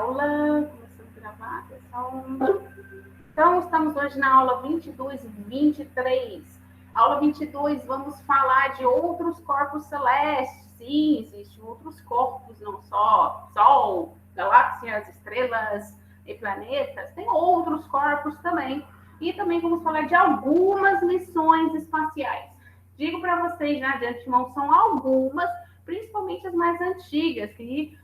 aula. Começando a gravar, pessoal. Então, estamos hoje na aula 22 e 23. Aula 22, vamos falar de outros corpos celestes. Sim, existem outros corpos, não só Sol, galáxias, estrelas e planetas. Tem outros corpos também. E também vamos falar de algumas missões espaciais. Digo para vocês já de antemão, são algumas, principalmente as mais antigas, que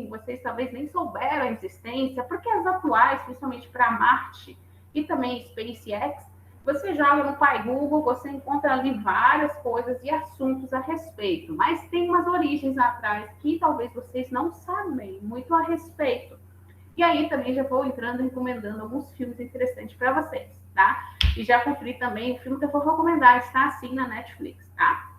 vocês talvez nem souberam a existência, porque as atuais, principalmente para Marte e também SpaceX, você joga no Pai Google, você encontra ali várias coisas e assuntos a respeito, mas tem umas origens atrás que talvez vocês não sabem muito a respeito. E aí também já vou entrando e recomendando alguns filmes interessantes para vocês, tá? E já conferi também o filme que eu vou recomendar, está assim na Netflix, tá?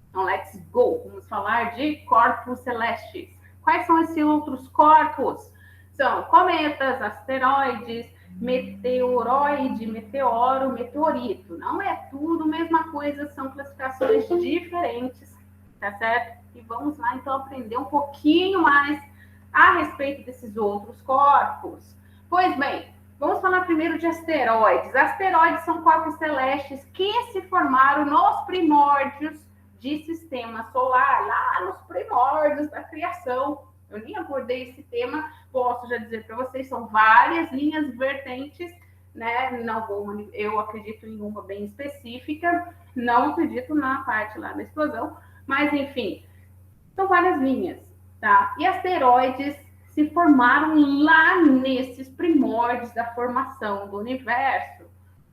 Então, let's go! Vamos falar de corpos celestes. Quais são esses outros corpos? São cometas, asteroides, meteoroide, meteoro, meteorito. Não é tudo a mesma coisa, são classificações diferentes, tá certo? E vamos lá, então, aprender um pouquinho mais a respeito desses outros corpos. Pois bem, vamos falar primeiro de asteroides. Asteroides são corpos celestes que se formaram nos primórdios de sistema solar, lá nos primórdios da criação. Eu nem abordei esse tema, posso já dizer para vocês, são várias linhas vertentes, né? Não vou, eu acredito em uma bem específica, não acredito na parte lá da explosão, mas enfim, são várias linhas, tá? E asteroides se formaram lá nesses primórdios da formação do universo.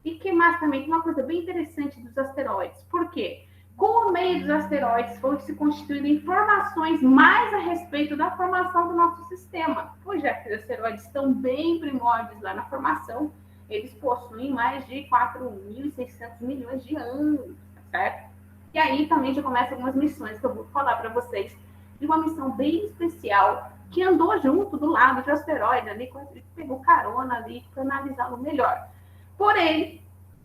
E que mais também, tem uma coisa bem interessante dos asteroides. Por quê? Com o meio dos asteroides foi se constituindo informações mais a respeito da formação do nosso sistema. Pois já que os asteroides estão bem primórdios lá na formação, eles possuem mais de 4.600 milhões de anos, tá certo? E aí também já começam algumas missões que eu vou falar para vocês, de uma missão bem especial, que andou junto do lado de asteroide ali, pegou carona ali para analisá-lo melhor. Porém,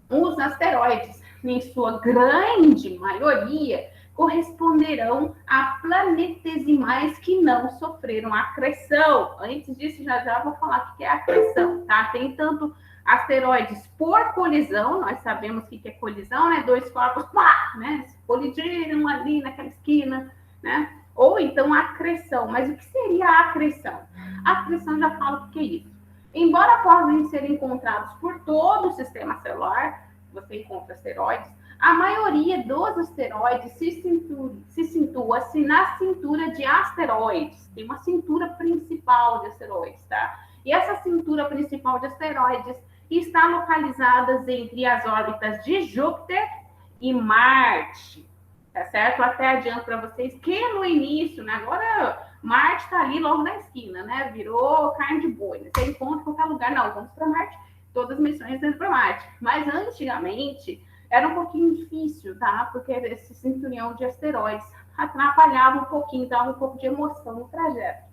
os asteroides, em sua grande maioria, corresponderão a planetesimais que não sofreram acreção. Antes disso, já vou falar o que é acreção, tá? Tem tanto asteroides por colisão, nós sabemos o que é colisão, né? Dois corpos, né? Colidiram ali naquela esquina, né? Ou então a acreção. Mas o que seria a acreção? A acreção já fala o que é isso. Embora possam ser encontrados por todo o sistema solar, você encontra asteroides, a maioria dos asteroides se situa-se na cintura de asteroides. Tem uma cintura principal de asteroides, tá? E essa cintura principal de asteroides está localizada entre as órbitas de Júpiter e Marte, tá certo? Até adianto para vocês que no início, né? Agora Marte está ali logo na esquina, né? Virou carne de boi, né? Você encontra em qualquer lugar, não, vamos para Marte, todas as missões dentro para Marte. Mas antigamente era um pouquinho difícil, tá? Porque esse cinturão de asteroides atrapalhava um pouquinho, dava um pouco de emoção no trajeto,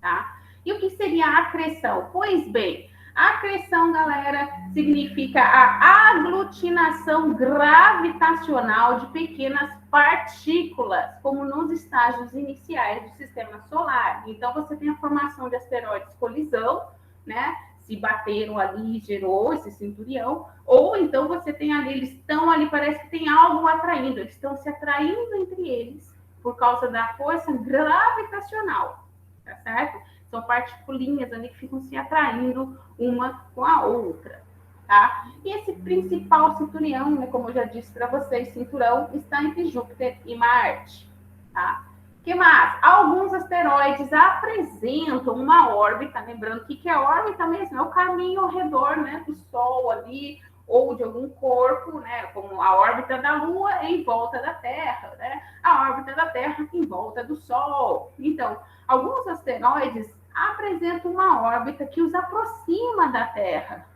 tá? E o que seria a acreção? Pois bem, a acreção, galera, significa a aglutinação gravitacional de pequenas partículas, como nos estágios iniciais do sistema solar. Então, você tem a formação de asteroides colisão, né? Se bateram ali, gerou esse cinturão, ou então você tem ali, eles estão ali, parece que tem algo atraindo, eles estão se atraindo entre eles por causa da força gravitacional, tá certo? São particulinhas ali que ficam se atraindo uma com a outra, tá? E esse principal cinturão, né, como eu já disse para vocês, cinturão está entre Júpiter e Marte, tá? Que mais? Alguns asteroides apresentam uma órbita, lembrando o que é órbita mesmo? É o caminho ao redor, né, do Sol ali, ou de algum corpo, né, como a órbita da Lua em volta da Terra, né? A órbita da Terra em volta do Sol. Então, alguns asteroides apresentam uma órbita que os aproxima da Terra.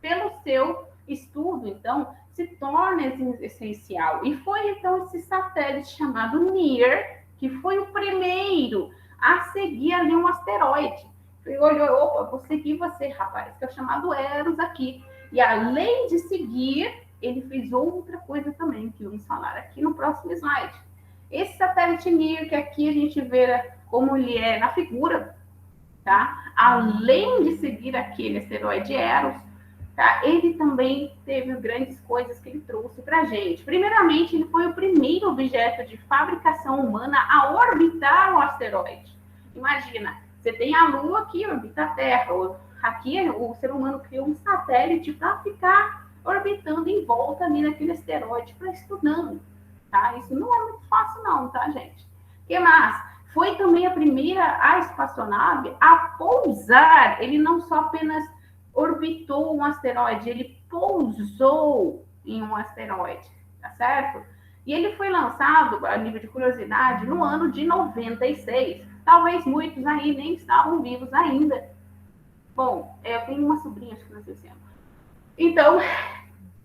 Pelo seu estudo, então, se torna essencial. E foi, então, esse satélite chamado NEAR, que foi o primeiro a seguir ali um asteroide. Ele olhou, opa, vou seguir você, rapaz, que é o chamado Eros aqui. E além de seguir, ele fez outra coisa também, que vamos falar aqui no próximo slide. Esse satélite NEAR, que aqui a gente vê como ele é na figura, tá? Além de seguir aquele asteroide Eros, tá? Ele também teve grandes coisas que ele trouxe para a gente. Primeiramente, ele foi o primeiro objeto de fabricação humana a orbitar o asteroide. Imagina, você tem a Lua que orbita a Terra. Aqui, o ser humano criou um satélite para ficar orbitando em volta ali naquele asteroide para estudando, tá? Isso não é muito fácil não, tá, gente? O que mais? Foi também a primeira a espaçonave a pousar. Ele não só apenas orbitou um asteroide, ele pousou em um asteroide, tá certo? E ele foi lançado, a nível de curiosidade, no ano de 96. Talvez muitos aí nem estavam vivos ainda. Bom, eu tenho uma sobrinha, acho que nasceu esse ano. Então,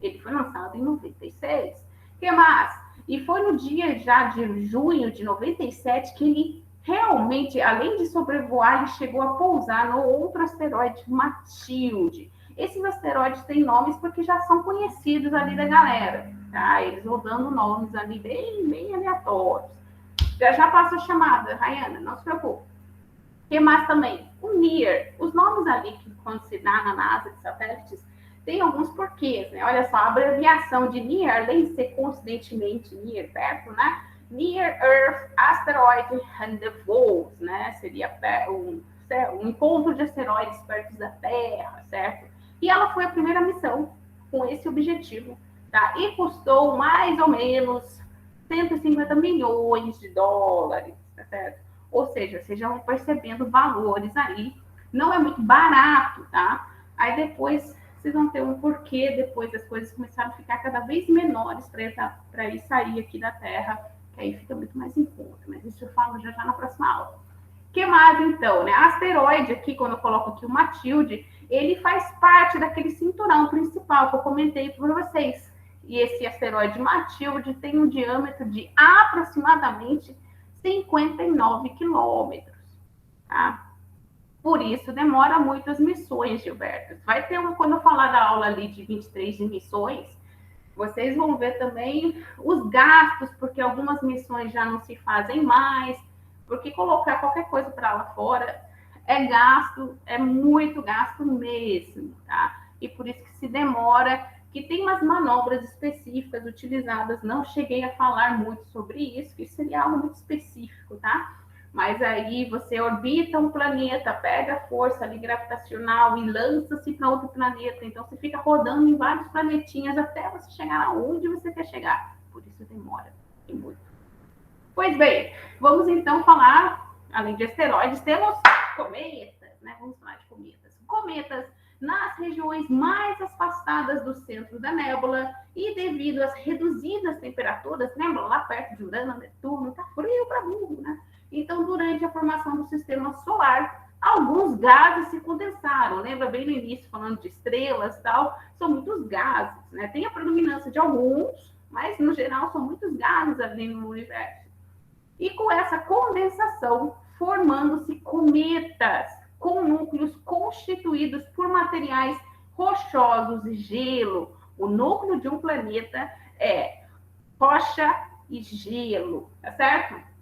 ele foi lançado em 96. O que mais? E foi no dia já de junho de 97 que ele realmente, além de sobrevoar, ele chegou a pousar no outro asteroide, Matilde. Esses asteroides têm nomes porque já são conhecidos ali da galera, tá? Eles vão dando nomes ali bem aleatórios. Já passa a chamada, Rayana, não se preocupe. O que mais também? O NEAR. Os nomes ali, que quando se dá na NASA de satélites, tem alguns porquês, né? Olha só, a abreviação de NEAR, além de ser coincidentemente NEAR, perto, né? Near Earth Asteroid Rendezvous, né? Seria um encontro de asteroides perto da Terra, certo? E ela foi a primeira missão com esse objetivo, tá? E custou mais ou menos 150 milhões de dólares, tá certo? Ou seja, vocês já vão percebendo valores aí. Não é muito barato, tá? Aí depois vocês vão ter um porquê, depois as coisas começaram a ficar cada vez menores para ir sair aqui da Terra, que aí fica muito mais em conta. Mas isso eu falo já na próxima aula. O que mais, então? Né? Asteroide aqui, quando eu coloco aqui o Matilde, ele faz parte daquele cinturão principal que eu comentei para vocês. E esse asteroide Matilde tem um diâmetro de aproximadamente 59 quilômetros, tá? Por isso, demora muito as missões, Gilberto. Vai ter quando eu falar da aula ali de 23 de missões, vocês vão ver também os gastos, porque algumas missões já não se fazem mais, porque colocar qualquer coisa para lá fora é gasto, é muito gasto mesmo, tá? E por isso que se demora, que tem umas manobras específicas utilizadas, não cheguei a falar muito sobre isso, que isso seria algo muito específico, tá? Mas aí você orbita um planeta, pega a força ali gravitacional e lança-se para outro planeta. Então você fica rodando em vários planetinhas até você chegar aonde você quer chegar. Por isso demora, tem muito. Pois bem, vamos então falar, além de asteroides, temos cometas, né? Vamos falar de cometas. Cometas nas regiões mais afastadas do centro da nébula e devido às reduzidas temperaturas, lembra lá perto de Urano, Netuno, tá frio para burro, né? Então, durante a formação do sistema solar, alguns gases se condensaram. Lembra bem no início, falando de estrelas e tal? São muitos gases, né? Tem a predominância de alguns, mas, no geral, são muitos gases ali no universo. E com essa condensação, formando-se cometas, com núcleos constituídos por materiais rochosos e gelo. O núcleo de um planeta é rocha e gelo, tá certo?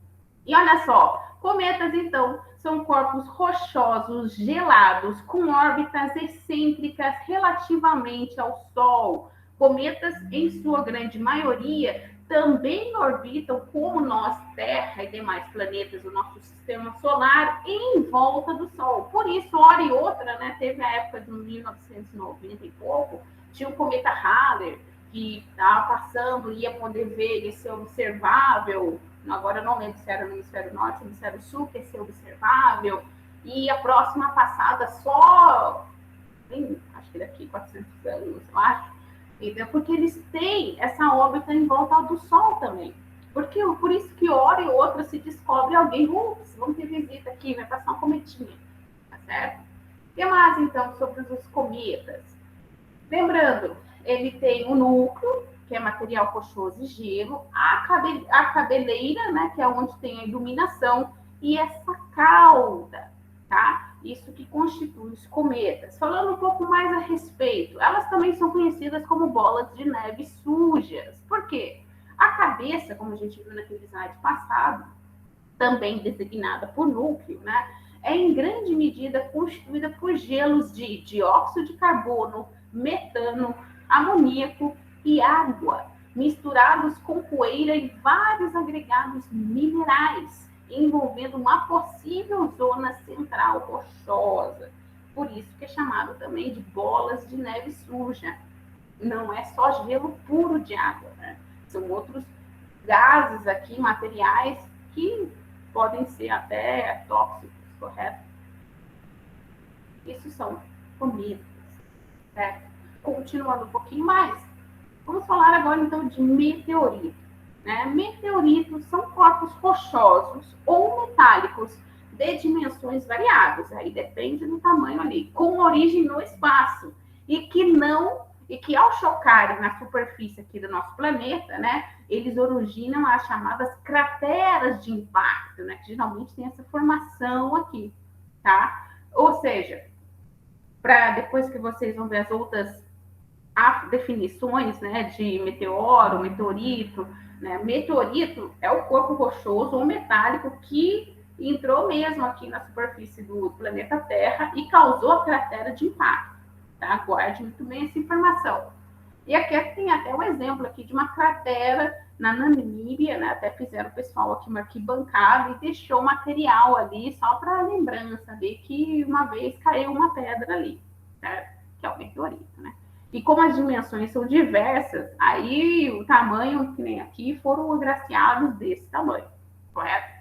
E olha só, cometas, então, são corpos rochosos, gelados, com órbitas excêntricas relativamente ao Sol. Cometas, em sua grande maioria, também orbitam, como nós, Terra e demais planetas do nosso sistema solar, em volta do Sol. Por isso, hora e outra, né, teve a época de 1990 e pouco, tinha o cometa Halley, que estava passando, ia poder ver ele ser observável. Agora eu não lembro se era no hemisfério norte ou no hemisfério sul, que ia ser observável. E a próxima passada só, acho que daqui 400 anos, eu acho. Então, porque eles têm essa órbita em volta do Sol também. Por isso que hora e outra se descobre alguém, vamos ter visita aqui, vai passar um cometinha, tá certo? O que mais, então, sobre os cometas? Lembrando, ele tem o núcleo, que é material rochoso e gelo, a cabeleira, né, que é onde tem a iluminação, e essa cauda, tá? Isso que constitui os cometas. Falando um pouco mais a respeito, elas também são conhecidas como bolas de neve sujas. Por quê? A cabeça, como a gente viu naquele slide passado, também designada por núcleo, né? é em grande medida constituída por gelos de dióxido de carbono, metano, amoníaco e água, misturados com poeira e vários agregados minerais, envolvendo uma possível zona central rochosa. Por isso que é chamado também de bolas de neve suja. Não é só gelo puro de água, né? São outros gases aqui, materiais, que podem ser até tóxicos, correto? Isso são comidas, certo? Continuando um pouquinho mais, vamos falar agora então de meteorito. Né? Meteoritos são corpos rochosos ou metálicos de dimensões variáveis, aí depende do tamanho ali, com origem no espaço e que ao chocarem na superfície aqui do nosso planeta, né, eles originam as chamadas crateras de impacto, né, que geralmente tem essa formação aqui, tá? Ou seja, para depois que vocês vão ver as outras definições, né, de meteoro, meteorito, né? Meteorito é o corpo rochoso ou metálico que entrou mesmo aqui na superfície do planeta Terra e causou a cratera de impacto. Tá? Guarde muito bem essa informação. E aqui tem até um exemplo aqui de uma cratera na Namíbia, né? Até fizeram o pessoal aqui uma arquibancada e deixou material ali só para lembrança de que uma vez caiu uma pedra ali, certo? Que é o meteorito, né? E como as dimensões são diversas, aí o tamanho, que nem aqui, foram agraciados desse tamanho, correto?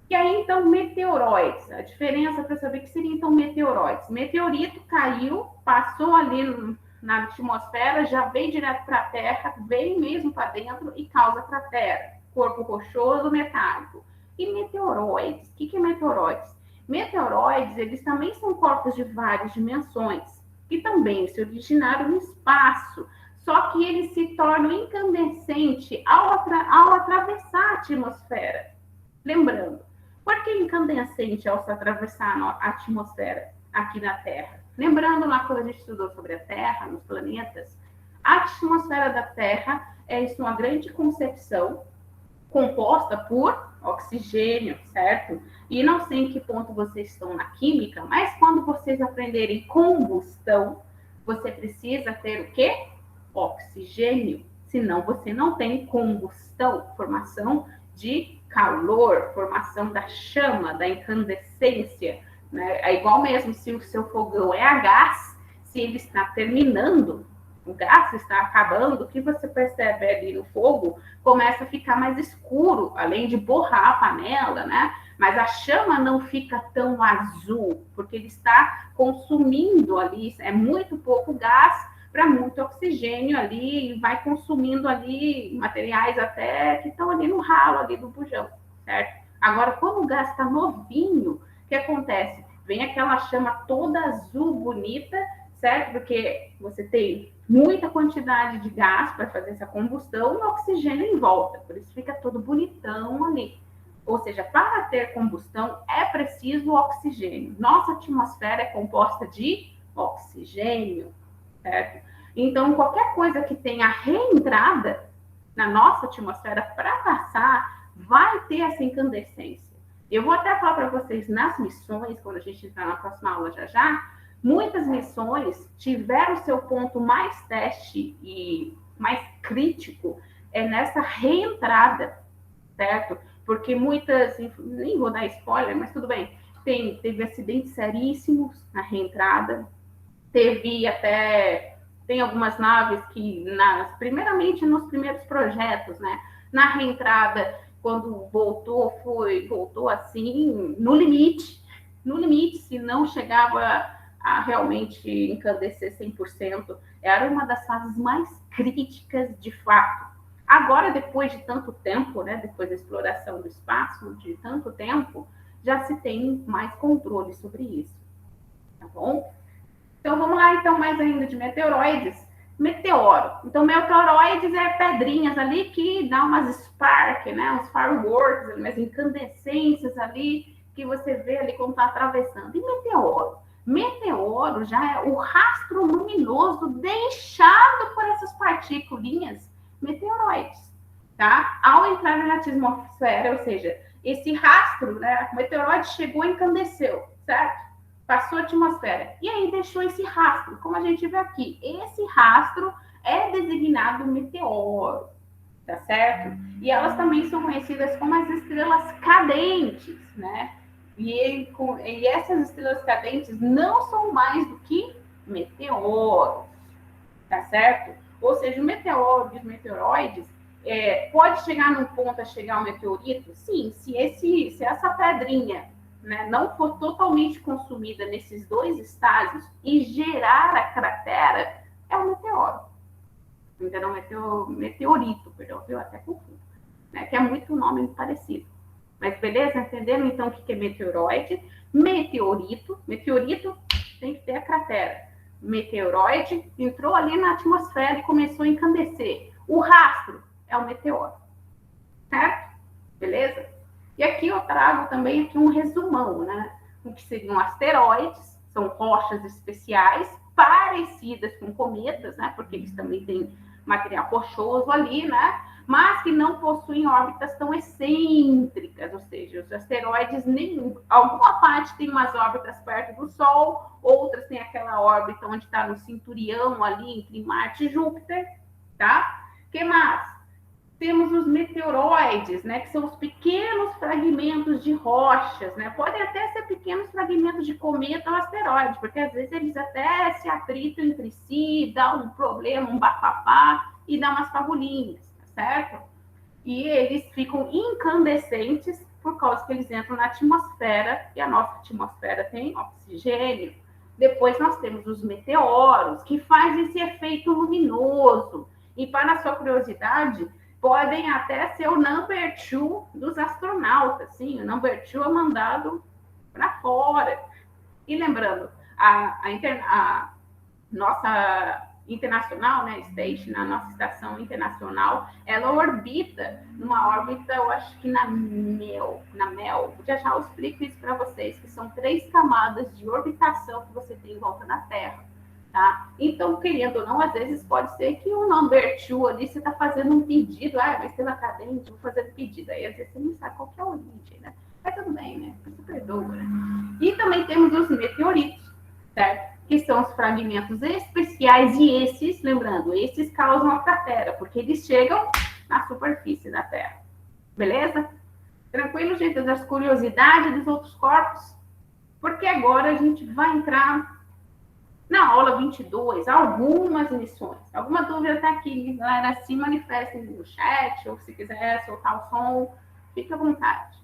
E aí, então, meteoroides. A diferença para saber o que seria, então, meteoroides. Meteorito caiu, passou ali na atmosfera, já veio direto para a Terra, vem mesmo para dentro e causa cratera. Corpo rochoso, metálico. E meteoroides. O que é meteoroides? Meteoroides, eles também são corpos de várias dimensões, que também se originaram no espaço, só que eles se tornam incandescentes ao atravessar a atmosfera. Lembrando, por que incandescente ao se atravessar a atmosfera aqui na Terra? Lembrando lá quando a gente estudou sobre a Terra, nos planetas, a atmosfera da Terra é, em sua grande concepção, composta por oxigênio, certo? E não sei em que ponto vocês estão na química, mas quando vocês aprenderem combustão, você precisa ter o quê? Oxigênio. Senão você não tem combustão, formação de calor, formação da chama, da incandescência. Né? É igual mesmo se o seu fogão é a gás, se ele está terminando, o gás está acabando, o que você percebe ali no fogo começa a ficar mais escuro, além de borrar a panela, né? Mas a chama não fica tão azul, porque ele está consumindo ali, é muito pouco gás para muito oxigênio ali, e vai consumindo ali materiais até que estão ali no ralo ali do bujão, certo? Agora, quando o gás está novinho, o que acontece? Vem aquela chama toda azul, bonita, certo? Porque você tem muita quantidade de gás para fazer essa combustão e oxigênio em volta, por isso fica todo bonitão ali. Ou seja, para ter combustão é preciso oxigênio. Nossa atmosfera é composta de oxigênio, certo? Então, qualquer coisa que tenha reentrada na nossa atmosfera para passar, vai ter essa incandescência. Eu vou até falar para vocês nas missões, quando a gente entrar na próxima aula já, muitas missões tiveram seu ponto mais teste e mais crítico nessa reentrada, certo? Porque muitas, nem vou dar spoiler, mas tudo bem, teve acidentes seríssimos na reentrada, tem algumas naves que, primeiramente nos primeiros projetos, né, na reentrada, quando voltou assim, no limite, se não chegava a realmente encandecer 100%, era uma das fases mais críticas de fato. Agora, depois de tanto tempo, né, depois da exploração do espaço, de tanto tempo, já se tem mais controle sobre isso, tá bom? Então, vamos lá, então, mais ainda de meteoroides. Meteoro. Então, meteoroides é pedrinhas ali que dá umas spark, né? Uns fireworks, umas incandescências ali que você vê ali quando está atravessando. E meteoro? Meteoro já é o rastro luminoso deixado por essas partículas, meteoroides, tá? Ao entrar na atmosfera, ou seja, esse rastro, né? O meteoroide chegou e incandesceu, certo? Passou a atmosfera. E aí deixou esse rastro, como a gente vê aqui. Esse rastro é designado meteoro, tá certo? E elas também são conhecidas como as estrelas cadentes, né? E essas estrelas cadentes não são mais do que meteoros, tá certo? Ou seja, o meteoro e os meteoroides pode chegar num ponto a chegar um meteorito? Sim, se essa pedrinha, né, não for totalmente consumida nesses dois estágios e gerar a cratera, é um meteoro. Entendeu? Meteorito, perdão, eu até confundo, né, que é muito nome parecido. Mas beleza? Entenderam então o que é meteoroide? Meteorito tem que ter a cratera. Meteoroide entrou ali na atmosfera e começou a incandescer. O rastro é o meteoro, certo? Beleza? E aqui eu trago também aqui um resumão, né? O que seriam asteroides, são rochas especiais parecidas com cometas, né? Porque eles também têm material rochoso ali, né? Mas que não possuem órbitas tão excêntricas, ou seja, os asteroides, alguma parte tem umas órbitas perto do Sol, outras tem aquela órbita onde está no cinturão ali entre Marte e Júpiter, tá? O que mais? Temos os meteoroides, né, que são os pequenos fragmentos de rochas, né? Podem até ser pequenos fragmentos de cometa ou asteroide, porque às vezes eles até se atritam entre si, dá um problema, um bafafá e dá umas fagulhinhas, tá certo? E eles ficam incandescentes por causa que eles entram na atmosfera e a nossa atmosfera tem oxigênio. Depois nós temos os meteoros, que fazem esse efeito luminoso. E para a sua curiosidade, podem até ser o number 2 dos astronautas. Sim, o number 2 é mandado para fora. E lembrando, a nossa internacional, né, Station, a nossa estação internacional, ela orbita numa órbita, eu acho que na MEL. Já eu explico isso para vocês, que são 3 camadas de orbitação que você tem em volta da Terra. Tá? Então, querendo ou não, às vezes pode ser que o number 2 ali, você está fazendo um pedido, vai ser na cadente, vou fazer um pedido, aí às vezes você não sabe qual que é a origem, né? Mas tudo bem, né? Você perdoa, né? E também temos os meteoritos, certo? Que são os fragmentos especiais, e esses, lembrando, esses causam a cratera, porque eles chegam na superfície da Terra. Beleza? Tranquilo, gente? Das curiosidades dos outros corpos? Porque agora a gente vai entrar na aula 22, algumas missões. Alguma dúvida está aqui, galera, se manifestem no chat, ou se quiser soltar o som, fique à vontade,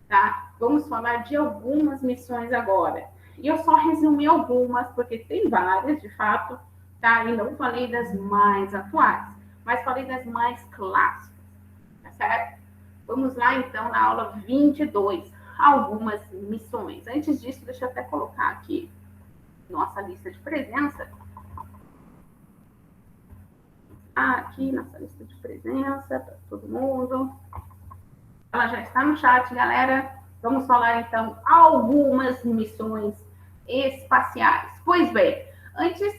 tá? Vamos falar de algumas missões agora. E eu só resumi algumas, porque tem várias, de fato, tá? E não falei das mais atuais, mas falei das mais clássicas, tá certo? Vamos lá, então, na aula 22, algumas missões. Antes disso, deixa eu até colocar aqui nossa lista de presença. Aqui, nossa lista de presença, para todo mundo. Ela já está no chat, galera. Vamos falar, então, algumas missões espaciais. Pois bem, antes,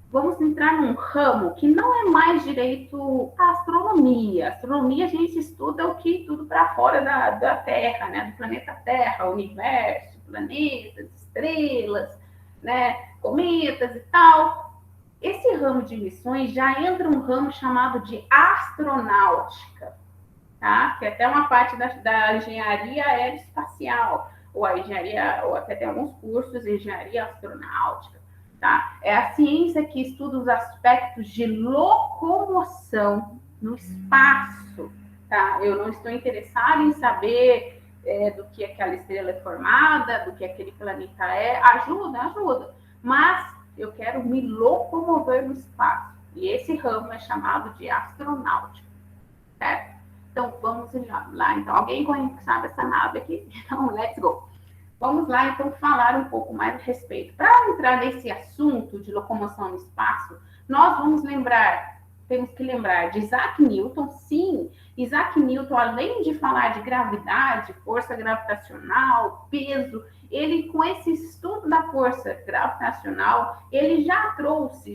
vamos entrar num ramo que não é mais direito à astronomia. A astronomia, a gente estuda o que tudo para fora da Terra, né? Do planeta Terra, o universo, planetas, estrelas, né? Cometas e tal. Esse ramo de missões já entra um ramo chamado de astronáutica, tá? Que é até uma parte da engenharia aeroespacial, ou a engenharia, ou até tem alguns cursos de engenharia astronáutica, tá? É a ciência que estuda os aspectos de locomoção no espaço, tá? Eu não estou interessada em saber do que aquela estrela é formada, do que aquele planeta é. Ajuda, mas eu quero me locomover no espaço. E esse ramo é chamado de astronáutica, certo? Então, vamos lá. Então, alguém sabe essa nave aqui? Então, let's go. Vamos lá, então, falar um pouco mais a respeito. Para entrar nesse assunto de locomoção no espaço, nós temos que lembrar de Isaac Newton. Sim, Isaac Newton, além de falar de gravidade, força gravitacional, peso, ele, com esse estudo da força gravitacional, ele já trouxe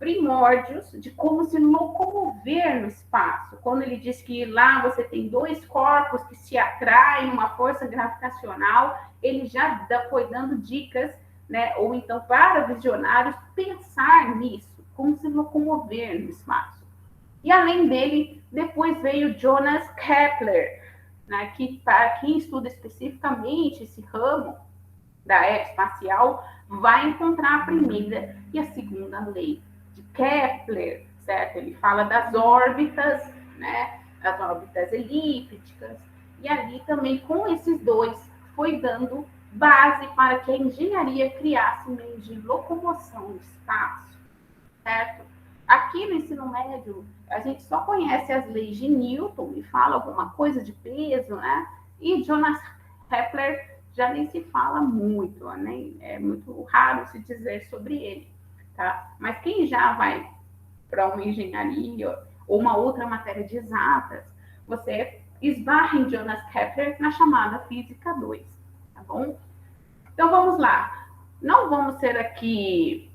primórdios de como se locomover no espaço. Quando ele diz que lá você tem dois corpos que se atraem, uma força gravitacional, ele já foi dando dicas, né? Ou então para visionários pensar nisso, como se locomover no espaço. E além dele, depois veio Jonas Kepler, né? Que para quem estuda especificamente esse ramo da era espacial, vai encontrar a primeira e a segunda lei de Kepler, certo? Ele fala das órbitas, né? As órbitas elípticas, e ali também com esses dois foi dando base para que a engenharia criasse meios de locomoção no espaço, certo? Aqui no ensino médio, a gente só conhece as leis de Newton e fala alguma coisa de peso, né? E Jonas Kepler já nem se fala muito, né? É muito raro se dizer sobre ele, tá? Mas quem já vai para uma engenharia ou uma outra matéria de exatas, você esbarra em Jonas Kepler na chamada Física 2, tá bom? Então vamos lá. Não vamos ser aqui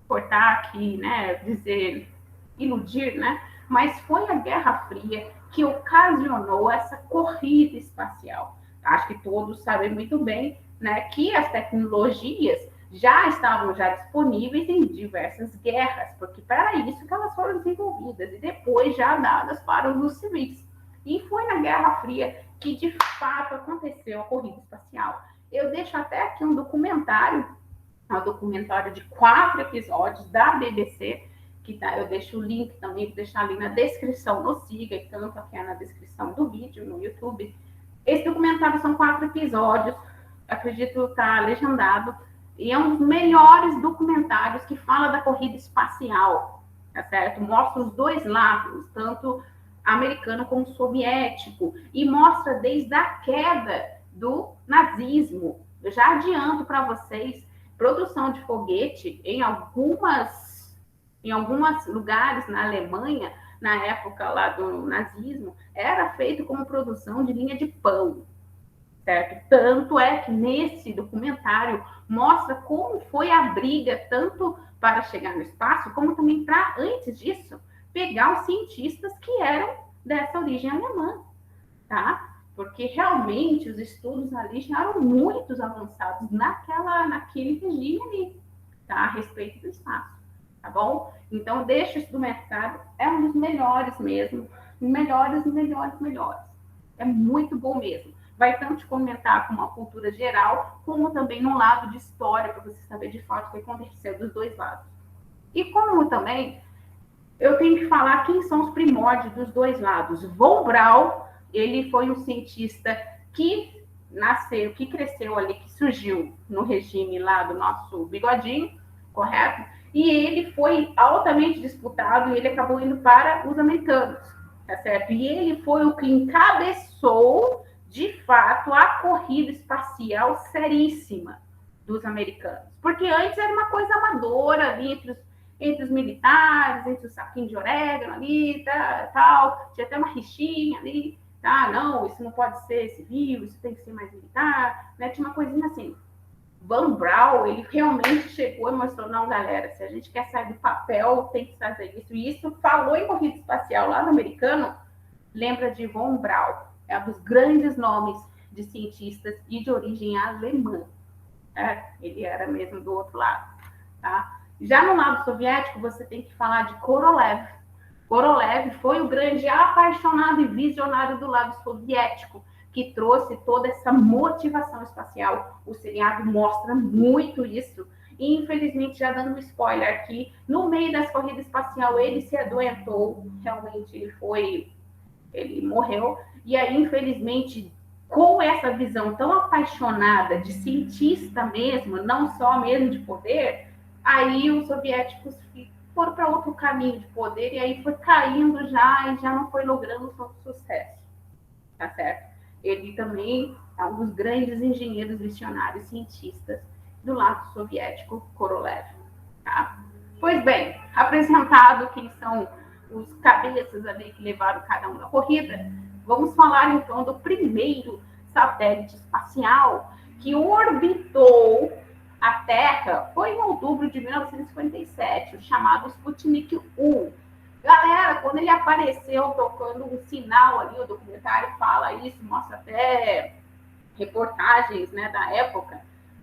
cortar aqui, né, dizer, iludir, né, mas foi a Guerra Fria que ocasionou essa corrida espacial. Acho que todos sabem muito bem, né, que as tecnologias já estavam já disponíveis em diversas guerras, porque para isso que elas foram desenvolvidas e depois já dadas para os civis. E foi na Guerra Fria que de fato aconteceu a corrida espacial. Eu deixo até aqui um documentário de 4 episódios da BBC, que tá, eu deixo o link também, vou deixar ali na descrição, no Siga, e tanto aqui na descrição do vídeo, no YouTube. Esse documentário são 4 episódios, acredito estar legendado, e é um dos melhores documentários que fala da corrida espacial, tá certo? Mostra os dois lados, tanto americano como soviético, e mostra desde a queda do nazismo. Eu já adianto para vocês, produção de foguete em alguns lugares na Alemanha, na época lá do nazismo, era feito como produção de linha de pão, certo? Tanto é que nesse documentário mostra como foi a briga, tanto para chegar no espaço, como também para, antes disso, pegar os cientistas que eram dessa origem alemã, tá? Porque realmente os estudos ali já eram muito avançados naquele regime ali, tá? A respeito do espaço, tá bom? Então, deixa isso do mercado, é um dos melhores mesmo, melhores. É muito bom mesmo. Vai tanto te comentar com uma cultura geral, como também no lado de história, para você saber de fato o que aconteceu dos dois lados. E como também, eu tenho que falar quem são os primórdios dos dois lados. Von Braun, ele foi um cientista que nasceu, que cresceu ali, que surgiu no regime lá do nosso bigodinho, correto? E ele foi altamente disputado e ele acabou indo para os americanos, tá certo? E ele foi o que encabeçou, de fato, a corrida espacial seríssima dos americanos. Porque antes era uma coisa amadora ali entre os militares, entre os saquinhos de orégano ali, tal, tinha até uma rixinha ali, tá? Não, isso não pode ser civil, isso tem que ser mais militar, né? Tinha uma coisinha assim. Von Braun, ele realmente chegou e mostrou, não, galera, se a gente quer sair do papel, tem que fazer isso. E isso falou em corrida espacial lá no americano, lembra de Von Braun, é um dos grandes nomes de cientistas e de origem alemã. Ele era mesmo do outro lado, tá? Já no lado soviético, você tem que falar de Korolev. Korolev foi o grande apaixonado e visionário do lado soviético, que trouxe toda essa motivação espacial. O seriado mostra muito isso. E, infelizmente, já dando um spoiler aqui, no meio das corridas espacial, ele se adoentou. Realmente, ele morreu. E aí, infelizmente, com essa visão tão apaixonada de cientista mesmo, não só mesmo de poder, aí os soviéticos foram para outro caminho de poder e aí foi caindo já e já não foi logrando tanto sucesso, tá certo? Ele também é um dos grandes engenheiros visionários cientistas do lado soviético, Korolev, tá? Pois bem, apresentado quem são os cabeças ali que levaram cada um na corrida, vamos falar então do primeiro satélite espacial que orbitou a Terra foi em outubro de 1957, o chamado Sputnik 1. Galera, quando ele apareceu tocando um sinal ali, o documentário fala isso, mostra até reportagens, né, da época,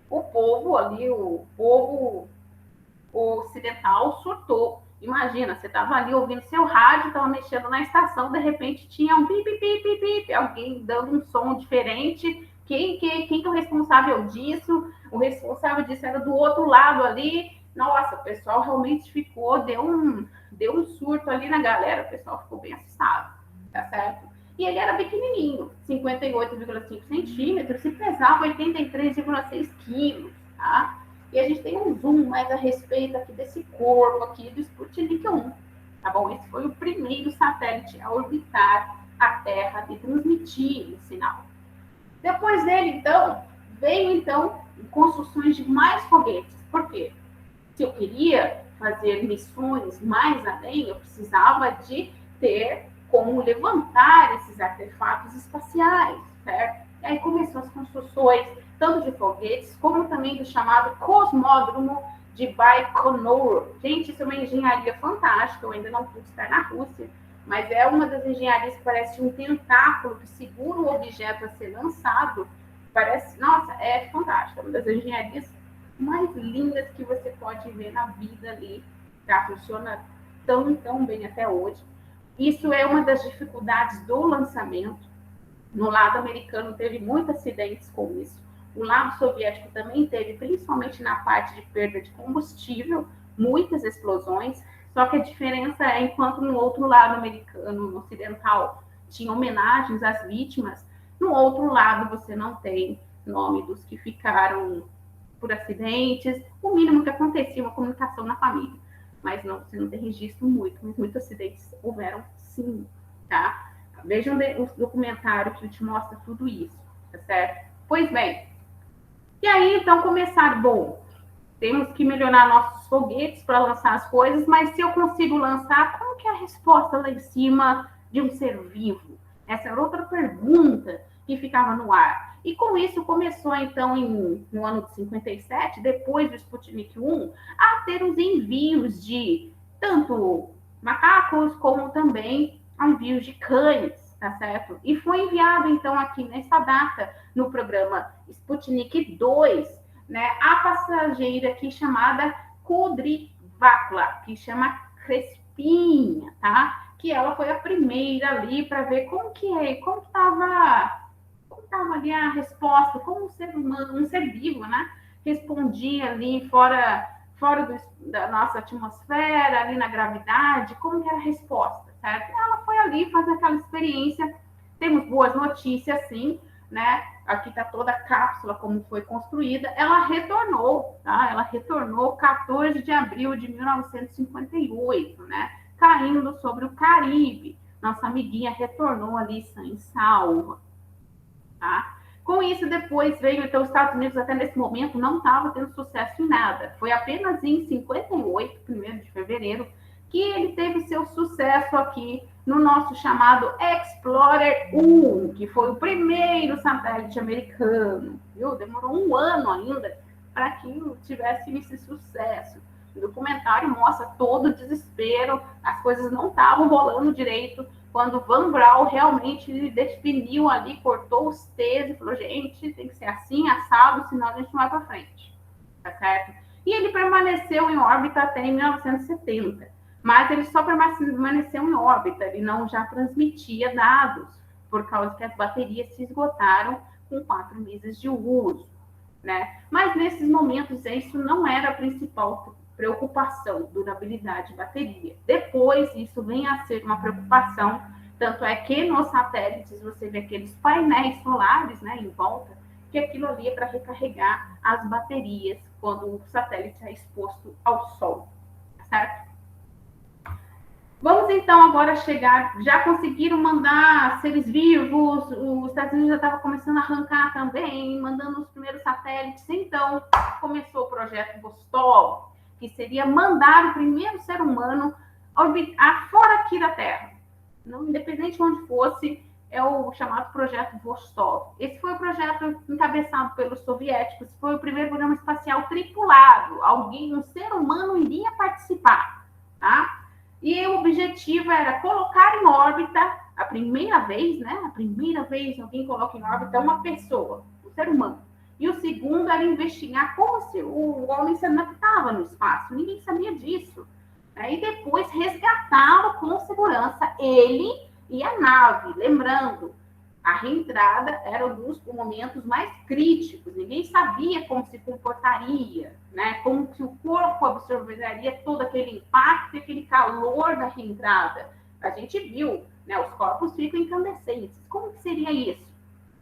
o povo ali, o povo ocidental surtou. Imagina, você estava ali ouvindo seu rádio, estava mexendo na estação, de repente tinha um pip, pip, pip, pip, alguém dando um som diferente. Quem é o responsável disso? O responsável disso era do outro lado ali. Nossa, o pessoal realmente ficou, deu um surto ali na galera, o pessoal ficou bem assustado, tá certo? E ele era pequenininho, 58,5 centímetros, e pesava 83,6 quilos, tá? E a gente tem um zoom mais a respeito aqui desse corpo aqui do Sputnik 1, tá bom? Esse foi o primeiro satélite a orbitar a Terra e transmitir o sinal. Depois dele, então, veio construções de mais foguetes. Por quê? Se eu queria fazer missões mais além, eu precisava de ter como levantar esses artefatos espaciais, certo? E aí começou as construções, tanto de foguetes, como também do chamado Cosmódromo de Baikonur. Gente, isso é uma engenharia fantástica, eu ainda não pude estar na Rússia, mas é uma das engenharias que parece um tentáculo que segura o objeto a ser lançado. Parece, nossa, é fantástica, uma das engenharias mais lindas que você pode ver na vida ali, tá? Funciona tão bem até hoje. Isso é uma das dificuldades do lançamento. No lado americano teve muitos acidentes com isso. O lado soviético também teve, principalmente na parte de perda de combustível, muitas explosões. Só que a diferença é, enquanto no outro lado americano, no ocidental, tinha homenagens às vítimas, no outro lado você não tem nome dos que ficaram por acidentes, o mínimo que acontecia uma comunicação na família. Mas não, você não tem registro muitos acidentes houveram sim, tá? Vejam os documentários que te mostra tudo isso, tá certo? Pois bem, e aí então começaram, bom, temos que melhorar nossos foguetes para lançar as coisas, mas se eu consigo lançar, como que é a resposta lá em cima de um ser vivo? Essa era outra pergunta que ficava no ar. E com isso começou, então, no ano de 57, depois do Sputnik 1, a ter os envios de tanto macacos como também envios de cães, tá certo? E foi enviado, então, aqui nessa data, no programa Sputnik 2, né, a passageira aqui chamada Kudryavka, que chama Crespinha, tá? Que ela foi a primeira ali para ver como estava ali a resposta, como um ser humano, um ser vivo, né? Respondia ali da nossa atmosfera, ali na gravidade, como que era a resposta, certo? Ela foi ali fazer aquela experiência. Temos boas notícias, sim, né? Aqui está toda a cápsula, como foi construída. Ela retornou, tá? Ela retornou 14 de abril de 1958, né? Caindo sobre o Caribe. Nossa amiguinha retornou ali sã e salva, tá? Com isso, depois veio, então, os Estados Unidos, até nesse momento, não estava tendo sucesso em nada. Foi apenas em 58, 1º de fevereiro, que ele teve seu sucesso aqui no nosso chamado Explorer 1, que foi o primeiro satélite americano, viu? Demorou um ano ainda para que tivesse esse sucesso. O documentário mostra todo o desespero, as coisas não estavam rolando direito, quando Van Braun realmente definiu ali, cortou os T's e falou, gente, tem que ser assim, assado, senão a gente não vai para frente, tá certo? E ele permaneceu em órbita até em 1970, mas ele só permaneceu em órbita, ele não já transmitia dados, por causa que as baterias se esgotaram com 4 meses de uso, né? Mas nesses momentos isso não era a principal preocupação, durabilidade de bateria. Depois isso vem a ser uma preocupação, tanto é que nos satélites você vê aqueles painéis solares, né, em volta, que aquilo ali é para recarregar as baterias quando o satélite é exposto ao sol, certo? Vamos então agora chegar, já conseguiram mandar seres vivos, os Estados Unidos já estava começando a arrancar também, mandando os primeiros satélites, então começou o projeto Vostok, que seria mandar o primeiro ser humano orbitar fora aqui da Terra, não, independente de onde fosse, é o chamado Projeto Vostok. Esse foi o projeto encabeçado pelos soviéticos, foi o primeiro programa espacial tripulado. Um ser humano iria participar, tá? E o objetivo era colocar em órbita, a primeira vez, né? A primeira vez alguém coloca em órbita uma pessoa, um ser humano. E o segundo era investigar como se o homem se adaptava no espaço. Ninguém sabia disso. E depois resgatá-lo com segurança, ele e a nave. Lembrando, a reentrada era um dos momentos mais críticos. Ninguém sabia como se comportaria, né? Como que o corpo absorveria todo aquele impacto e aquele calor da reentrada. A gente viu, né? Os corpos ficam incandescentes. Como que seria isso?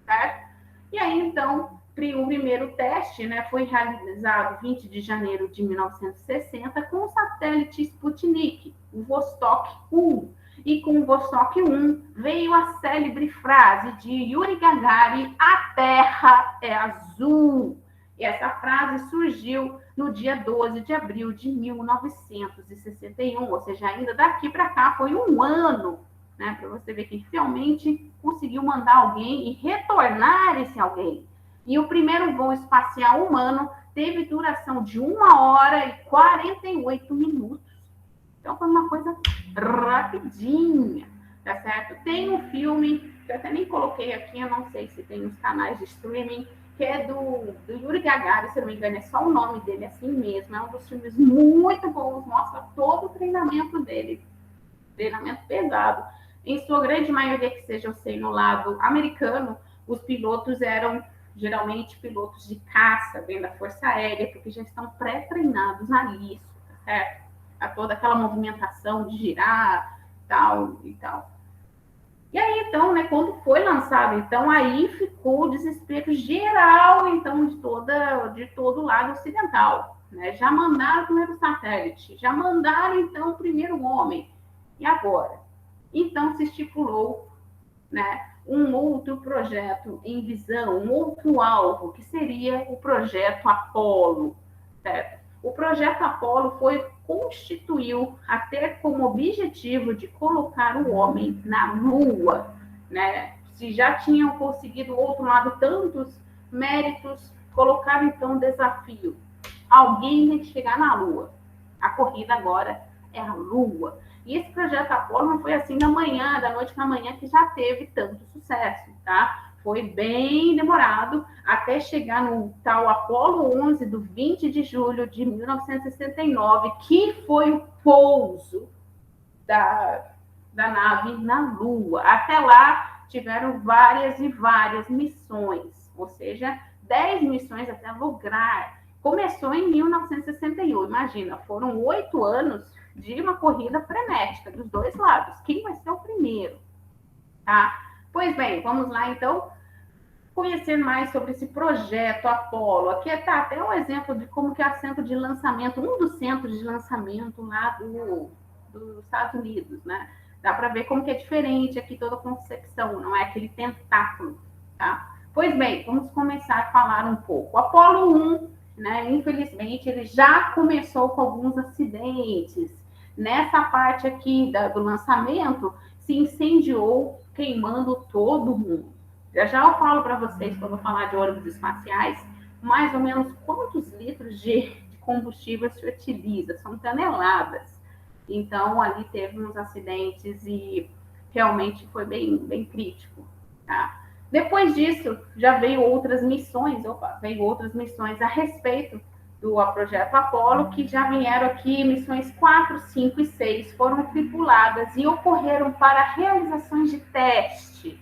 Certo? E aí, então, o primeiro teste, né, foi realizado 20 de janeiro de 1960 com o satélite Sputnik, o Vostok 1. E com o Vostok 1 veio a célebre frase de Yuri Gagarin: a Terra é azul. E essa frase surgiu no dia 12 de abril de 1961, ou seja, ainda daqui para cá foi um ano, né, para você ver que realmente conseguiu mandar alguém e retornar esse alguém. E o primeiro voo espacial humano teve duração de 1h e 48 minutos. Então foi uma coisa rapidinha, tá certo? Tem um filme, que eu até nem coloquei aqui, eu não sei se tem nos canais de streaming, que é do Yuri Gagarin, se não me engano, é só o nome dele assim mesmo. É um dos filmes muito bons, mostra todo o treinamento dele. Treinamento pesado. Em sua grande maioria, que seja, eu sei, no lado americano, os pilotos eram geralmente pilotos de caça, vem da Força Aérea, porque já estão pré-treinados a isso, tá certo? A toda aquela movimentação de girar, tal e tal. E aí, então, né, quando foi lançado, então, aí ficou o desespero geral, então, de todo o lado ocidental, né? Já mandaram o primeiro satélite, já mandaram, então, o primeiro homem. E agora? Então, se estipulou, né, um outro projeto em visão, um outro alvo, que seria o projeto Apolo, certo? O projeto Apolo constituiu a ter como objetivo de colocar o homem na Lua, né? Se já tinham conseguido, do outro lado, tantos méritos, colocaram então um desafio. Alguém tem que chegar na Lua. A corrida agora é a Lua. E esse projeto Apolo não foi assim da noite para amanhã, que já teve tanto sucesso, tá? Foi bem demorado até chegar no tal Apolo 11 do 20 de julho de 1969, que foi o pouso da nave na Lua. Até lá tiveram várias e várias missões, ou seja, 10 missões até lograr. Começou em 1961, imagina, foram 8 anos de uma corrida frenética dos dois lados. Quem vai ser o primeiro? Tá? Pois bem, vamos lá então conhecer mais sobre esse projeto Apolo. Aqui está até um exemplo de como que é o centro de lançamento, um dos centros de lançamento lá dos Estados Unidos, né? Dá para ver como que é diferente aqui toda a concepção, não é aquele tentáculo, tá? Pois bem, vamos começar a falar um pouco. O Apolo 1, né, infelizmente, ele já começou com alguns acidentes. Nessa parte aqui do lançamento, se incendiou, queimando todo mundo. Já eu falo para vocês, quando eu falar de ônibus espaciais, mais ou menos quantos litros de combustível se utiliza, são toneladas. Então, ali teve uns acidentes e realmente foi bem, bem crítico. Tá? Depois disso, já veio outras missões a respeito do projeto Apolo, que já vieram aqui, missões 4, 5 e 6 foram tripuladas e ocorreram para realizações de teste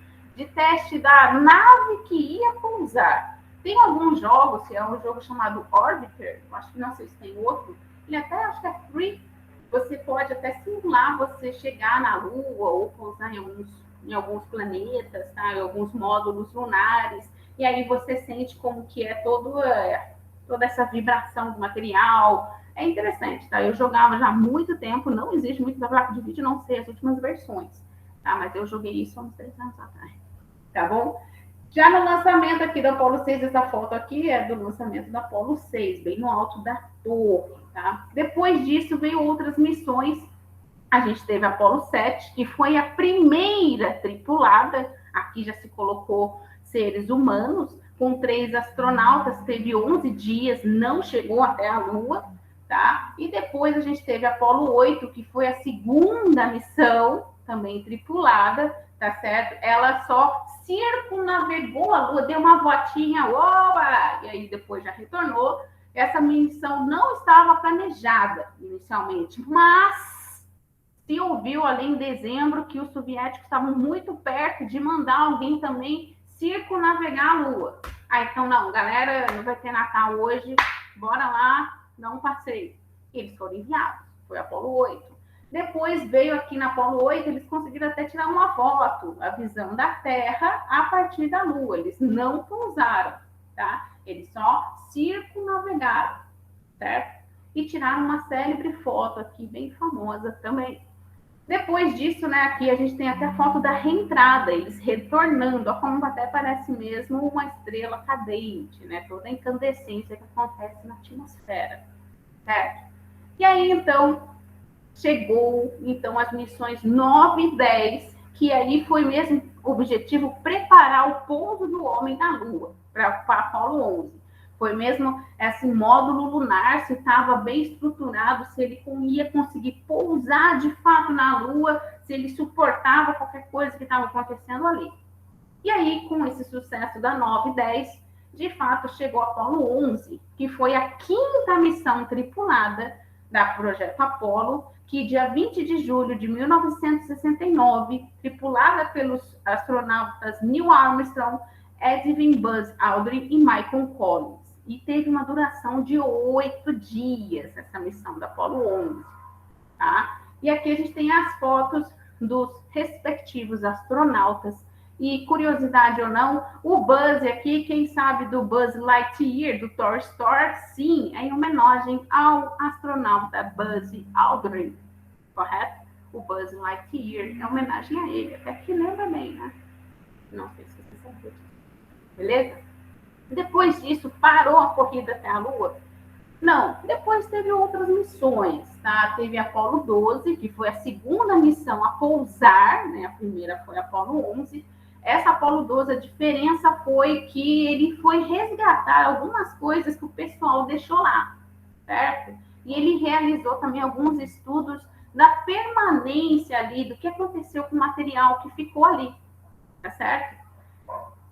da nave que ia pousar. Tem alguns jogos, é um jogo chamado Orbiter, acho que não sei se tem outro, ele até acho que é free, você pode até simular você chegar na Lua ou pousar em alguns planetas, tá? Em alguns módulos lunares, e aí você sente como que é toda essa vibração do material. É interessante, tá? Eu jogava já há muito tempo, não existe muito da placa de vídeo, não sei as últimas versões, tá? Mas eu joguei isso há uns 3 anos atrás, tá bom? Já no lançamento aqui do Apolo 6, essa foto aqui é do lançamento do Apolo 6, bem no alto da torre, tá? Depois disso, veio outras missões. A gente teve a Apolo 7, que foi a primeira tripulada Aqui já se colocou seres humanos, com 3 astronautas, teve 11 dias, não chegou até a Lua, tá? E depois a gente teve a Apollo 8, que foi a segunda missão, também tripulada, tá certo? Ela só circunnavegou a Lua, deu uma voltinha, oba! E aí depois já retornou. Essa missão não estava planejada inicialmente, mas se ouviu ali em dezembro que os soviéticos estavam muito perto de mandar alguém também circunnavegar a Lua. Ah, então não, galera, não vai ter Natal hoje, bora lá, dá um passeio. Eles foram enviados, foi a Apollo 8. Depois veio aqui na Apollo 8, eles conseguiram até tirar uma foto, a visão da Terra a partir da Lua. Eles não pousaram, tá? Eles só circunnavegaram, certo? E tiraram uma célebre foto aqui, bem famosa também. Depois disso, né, aqui a gente tem até a foto da reentrada, eles retornando, ó, como até parece mesmo uma estrela cadente, né? Toda a incandescência que acontece na atmosfera, certo? E aí, então, chegou então as missões 9 e 10, que aí foi mesmo o objetivo preparar o pouso do homem na Lua, para Apollo 11. Foi mesmo esse módulo lunar, se estava bem estruturado, se ele ia conseguir pousar de fato na Lua, se ele suportava qualquer coisa que estava acontecendo ali. E aí, com esse sucesso da 9 e 10, de fato, chegou a Apollo 11, que foi a 5ª missão tripulada da Projeto Apollo, que dia 20 de julho de 1969, tripulada pelos astronautas Neil Armstrong, Edwin Buzz Aldrin e Michael Collins. E teve uma duração de 8 dias, essa missão da Apollo 11. Tá? E aqui a gente tem as fotos dos respectivos astronautas. E curiosidade ou não, o Buzz aqui, quem sabe do Buzz Lightyear, do Toy Story, sim, é em homenagem ao astronauta Buzz Aldrin, correto? O Buzz Lightyear é homenagem a ele, até que lembra bem, né? Não sei se você sabe disso. Beleza? Depois disso, parou a corrida até a Lua? Não, depois teve outras missões, tá? Teve a Apollo 12, que foi a segunda missão a pousar, né? A primeira foi a Apollo 11. Essa Apollo 12, a diferença foi que ele foi resgatar algumas coisas que o pessoal deixou lá, certo? E ele realizou também alguns estudos da permanência ali, do que aconteceu com o material que ficou ali, tá certo?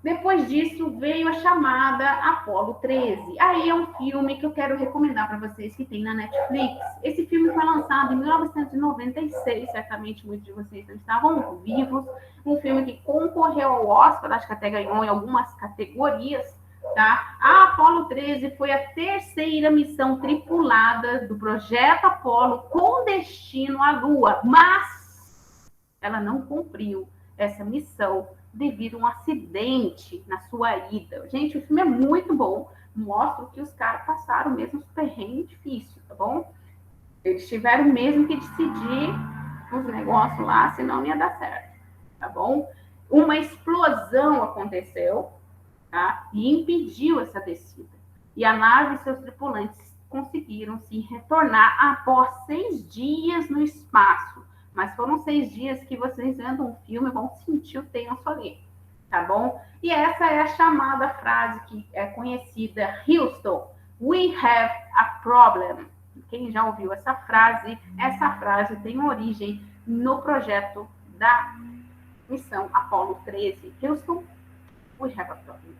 Depois disso, veio a chamada Apollo 13. Aí é um filme que eu quero recomendar para vocês, que tem na Netflix. Esse filme foi lançado em 1996, certamente muitos de vocês não estavam vivos. Um filme que concorreu ao Oscar, acho que até ganhou em algumas categorias, tá? A Apollo 13 foi a 3ª missão tripulada do projeto Apollo com destino à Lua, mas ela não cumpriu essa missão devido a um acidente na sua ida. Gente, o filme é muito bom, mostra que os caras passaram mesmo um perrengue difícil, tá bom? Eles tiveram mesmo que decidir os negócios lá, senão não ia dar certo, tá bom? Uma explosão aconteceu, tá? E impediu essa descida. E a nave e seus tripulantes conseguiram se retornar após 6 dias no espaço. Mas foram 6 dias que vocês vendo um filme vão sentir o tenso ali, tá bom? E essa é a chamada frase que é conhecida, Houston, we have a problem. Quem já ouviu essa frase tem origem no projeto da missão Apollo 13. Houston, we have a problem.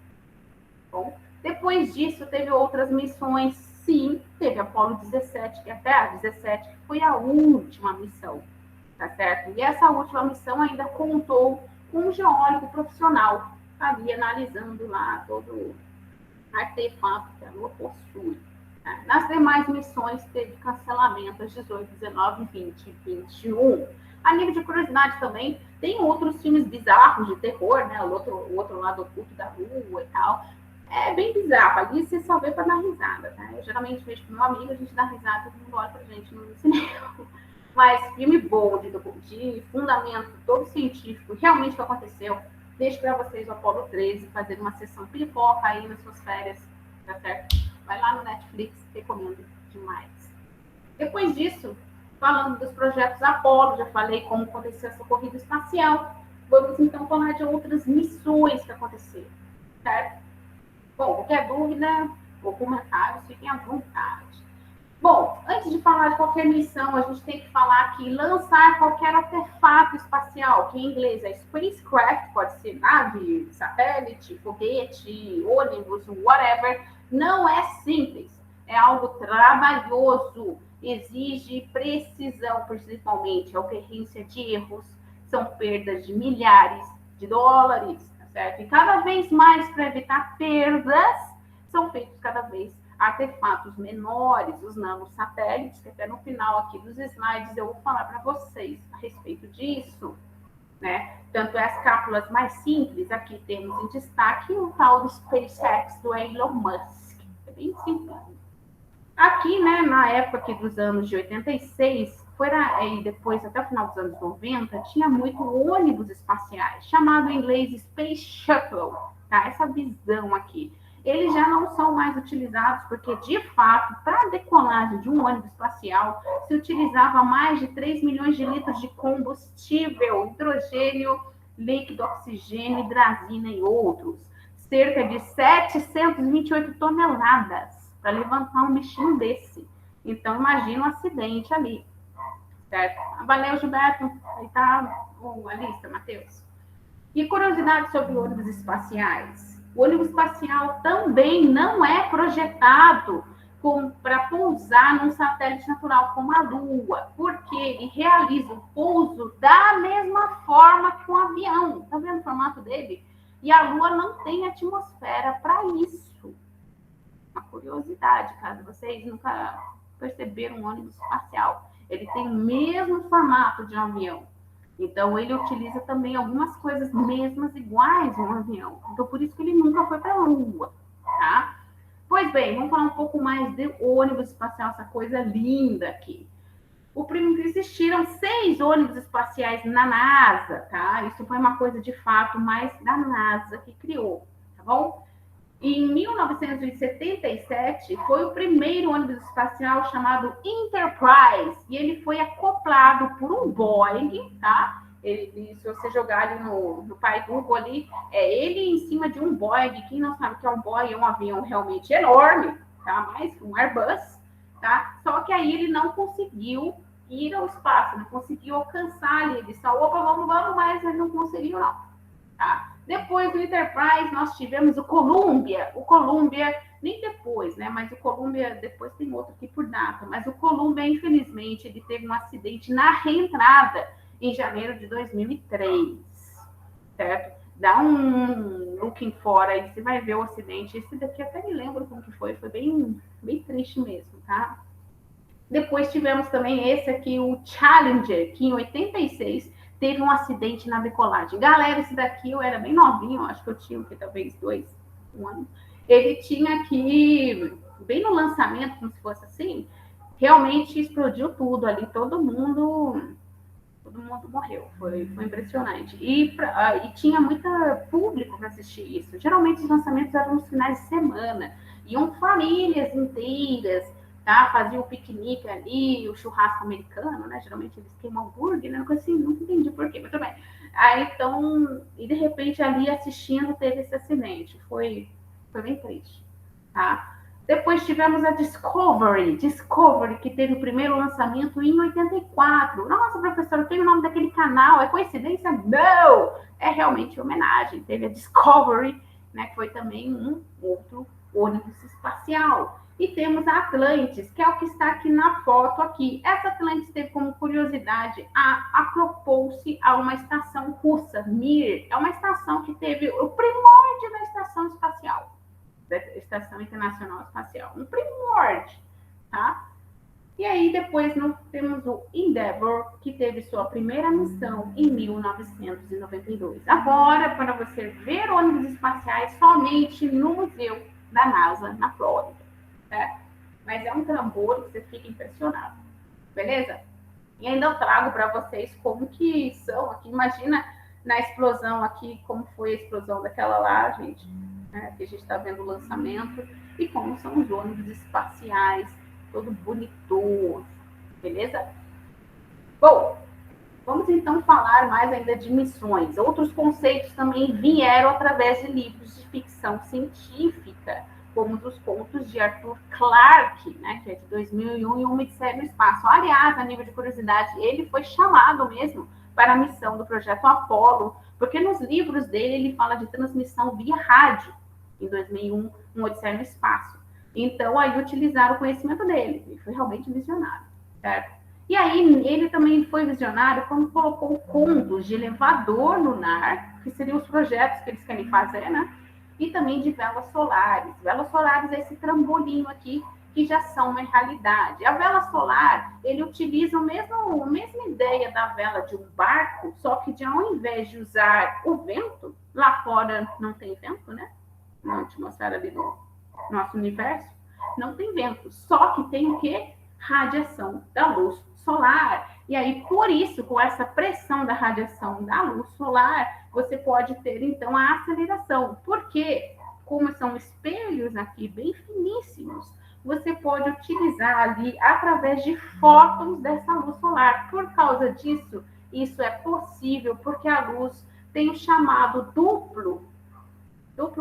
Bom, depois disso, teve outras missões, sim, teve a Apollo 17, que até a 17 foi a última missão. Tá certo? E essa última missão ainda contou com um geólogo profissional, ali analisando lá todo o artefato que a Lua possui. Tá? Nas demais missões, teve cancelamento às 18, 19, 20 e 21. A nível de curiosidade também, tem outros filmes bizarros de terror, né? O outro lado oculto da Lua e tal. É bem bizarro, ali você só vê para dar risada, tá? Eu geralmente vejo com meu amigo, a gente dá risada, todo mundo olha pra gente no cinema. Mas filme bom, de fundamento todo científico, realmente o que aconteceu. Deixo para vocês o Apollo 13, fazer uma sessão pipoca aí nas suas férias, tá certo? Vai lá no Netflix, recomendo demais. Depois disso, falando dos projetos Apollo, já falei como aconteceu essa corrida espacial. Vamos então falar de outras missões que aconteceram, certo? Bom, qualquer dúvida ou comentário, fiquem à vontade. Bom, antes de falar de qualquer missão, a gente tem que falar que lançar qualquer artefato espacial, que em inglês é spacecraft, pode ser nave, satélite, foguete, ônibus, whatever, não é simples. É algo trabalhoso, exige precisão, principalmente, ocorrência de erros, são perdas de milhares de dólares, tá certo? E cada vez mais, para evitar perdas, são feitos cada vez artefatos menores, os nanosatélites, que até no final aqui dos slides eu vou falar para vocês a respeito disso, né? Tanto é as cápsulas mais simples, aqui temos em destaque o tal do SpaceX do Elon Musk, é bem simples. Aqui, né, na época aqui dos anos de 86, e depois até o final dos anos 90, tinha muito ônibus espaciais, chamado em inglês Space Shuttle, tá? Essa visão aqui. Eles já não são mais utilizados porque, de fato, para a decolagem de um ônibus espacial, se utilizava mais de 3 milhões de litros de combustível, hidrogênio, líquido, oxigênio, hidrazina e outros. Cerca de 728 toneladas para levantar um bichinho desse. Então, imagina um acidente ali. Certo? Valeu, Gilberto. Aí tá a lista, Matheus. E curiosidade sobre ônibus espaciais. O ônibus espacial também não é projetado para pousar num satélite natural como a Lua, porque ele realiza o pouso da mesma forma que um avião. Tá vendo o formato dele? E a Lua não tem atmosfera para isso. Uma curiosidade, caso vocês nunca perceberam um ônibus espacial. Ele tem o mesmo formato de um avião. Então, ele utiliza também algumas coisas mesmas iguais a um avião. Então, por isso que ele nunca foi para a Lua, tá? Pois bem, vamos falar um pouco mais de ônibus espacial, essa coisa linda aqui. Existiram 6 ônibus espaciais na NASA, tá? Isso foi uma coisa, de fato, mais da NASA que criou, tá bom? Em 1977, foi o primeiro ônibus espacial chamado Enterprise, e ele foi acoplado por um Boeing, tá? Se você jogar ali no pai Google ali, ele em cima de um Boeing. Quem não sabe o que é um Boeing, é um avião realmente enorme, tá? Mais que um Airbus, tá? Só que aí ele não conseguiu ir ao espaço, não conseguiu alcançar ali. Ele só, opa, vamos, mas ele não conseguiu, não, tá? Depois do Enterprise, nós tivemos o Columbia. O Columbia, nem depois, né? Mas o Columbia, depois tem outro aqui por data. Mas o Columbia, infelizmente, ele teve um acidente na reentrada em janeiro de 2003, certo? Dá um looking fora aí, você vai ver o acidente. Esse daqui até me lembro como que foi bem, bem triste mesmo, tá? Depois tivemos também esse aqui, o Challenger, que em 86 teve um acidente na decolagem. Galera, esse daqui eu era bem novinho, acho que eu tinha talvez 1 ano. Ele tinha que, bem no lançamento, como se fosse assim, realmente explodiu tudo ali, todo mundo morreu, foi impressionante. E tinha muito público para assistir isso. Geralmente os lançamentos eram nos finais de semana, iam famílias inteiras, tá? Faziam o piquenique ali, o churrasco americano, né? Geralmente eles queimam hambúrguer, né? Assim, não entendi por quê, mas também. Aí então, e de repente ali assistindo teve esse acidente. Foi bem triste, tá? Depois tivemos a Discovery, que teve o primeiro lançamento em 84. Nossa, professora, tem o nome daquele canal, é coincidência? Não! É realmente homenagem. Teve a Discovery, né, que foi também um outro ônibus espacial. E temos a Atlantis, que é o que está aqui na foto aqui. Essa Atlantis teve como curiosidade acopou-se a uma estação russa, Mir. É uma estação que teve o primórdio da estação espacial, da Estação Internacional Espacial, um primórdio, tá? E aí depois nós temos o Endeavour, que teve sua primeira missão em 1992. Agora, para você ver ônibus espaciais somente no museu da NASA, na Flórida, tá? Mas é um trambolho que você fica impressionado, beleza? E ainda eu trago para vocês como que são aqui. Imagina na explosão aqui, como foi a explosão daquela lá, gente, né, que a gente está vendo o lançamento, e como são os ônibus espaciais, todo bonitoso, beleza? Bom, Vamos então falar mais ainda de missões. Outros conceitos também vieram através de livros de ficção científica, como os contos de Arthur Clarke, né, que é de 2001, e Uma Odisseia no Espaço. Aliás, a nível de curiosidade, ele foi chamado mesmo para a missão do projeto Apollo, porque nos livros dele ele fala de transmissão via rádio, em 2001, Uma Odisseia no Espaço. Então, aí utilizaram o conhecimento dele. Ele foi realmente visionário, certo? E aí, ele também foi visionário quando colocou contos de elevador lunar, que seriam os projetos que eles querem fazer, né? E também de velas solares. Velas solares é esse trambolinho aqui, que já são uma realidade. A vela solar, ele utiliza a mesma ideia da vela de um barco, só que de, ao invés de usar o vento, lá fora não tem vento, né? Na atmosfera ali do nosso universo, não tem vento. Só que tem o quê? Radiação da luz solar. E aí, por isso, com essa pressão da radiação da luz solar, você pode ter, então, a aceleração. Porque, como são espelhos aqui bem finíssimos, você pode utilizar ali através de fótons dessa luz solar. Por causa disso, isso é possível porque a luz tem o chamado duplo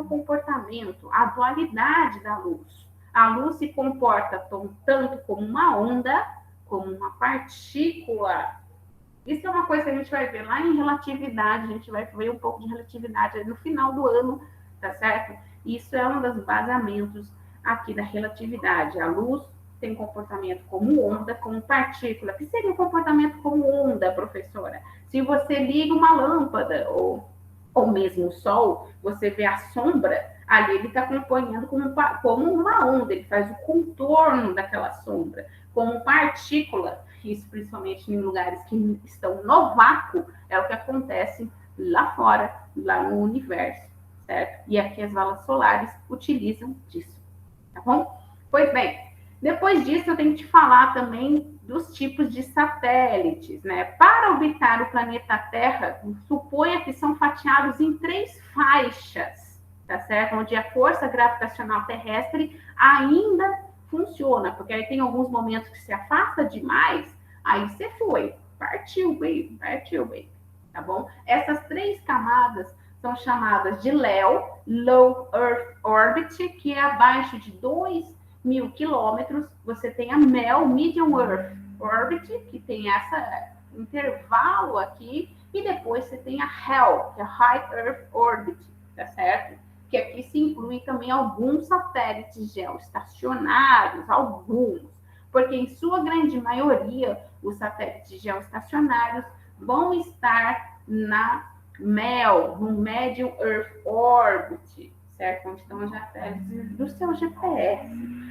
comportamento, a dualidade da luz. A luz se comporta tanto como uma onda, como uma partícula. Isso é uma coisa que a gente vai ver lá em relatividade, a gente vai ver um pouco de relatividade no final do ano, tá certo? Isso é um dos basamentos aqui da relatividade. A luz tem comportamento como onda, como partícula. O que seria o comportamento como onda, professora? Se você liga uma lâmpada ou mesmo o sol, você vê a sombra, ali ele está acompanhando como uma onda, ele faz o contorno daquela sombra, como partícula, isso principalmente em lugares que estão no vácuo, é o que acontece lá fora, lá no universo, certo? E aqui as velas solares utilizam disso, tá bom? Pois bem, depois disso eu tenho que te falar também dos tipos de satélites, né? Para orbitar o planeta Terra, suponha que são fatiados em 3 faixas, tá certo? Onde a força gravitacional terrestre ainda funciona, porque aí tem alguns momentos que se afasta demais, aí você foi, partiu, baby, tá bom? Essas 3 camadas são chamadas de LEO, Low Earth Orbit, que é abaixo de 2.000 quilômetros. Você tem a MEL, Medium Earth Orbit, que tem esse intervalo aqui, e depois você tem a HEL, que é High Earth Orbit, tá certo? Que aqui se inclui também alguns satélites geoestacionários, alguns, porque em sua grande maioria os satélites geoestacionários vão estar na MEL, no Medium Earth Orbit, certo? Onde estão os satélites do seu GPS.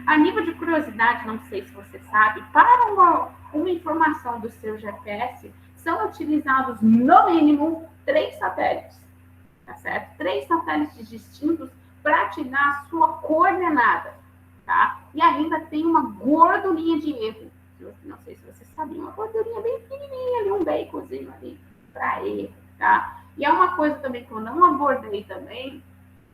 A nível de curiosidade, não sei se você sabe, para uma informação do seu GPS, são utilizados no mínimo 3 satélites, tá certo? 3 satélites distintos para te dar a sua coordenada, tá? E ainda tem uma gordurinha de erro. Não sei se você sabia, uma gordurinha bem pequenininha ali, um baconzinho ali para erro, tá? E é uma coisa também que eu não abordei também,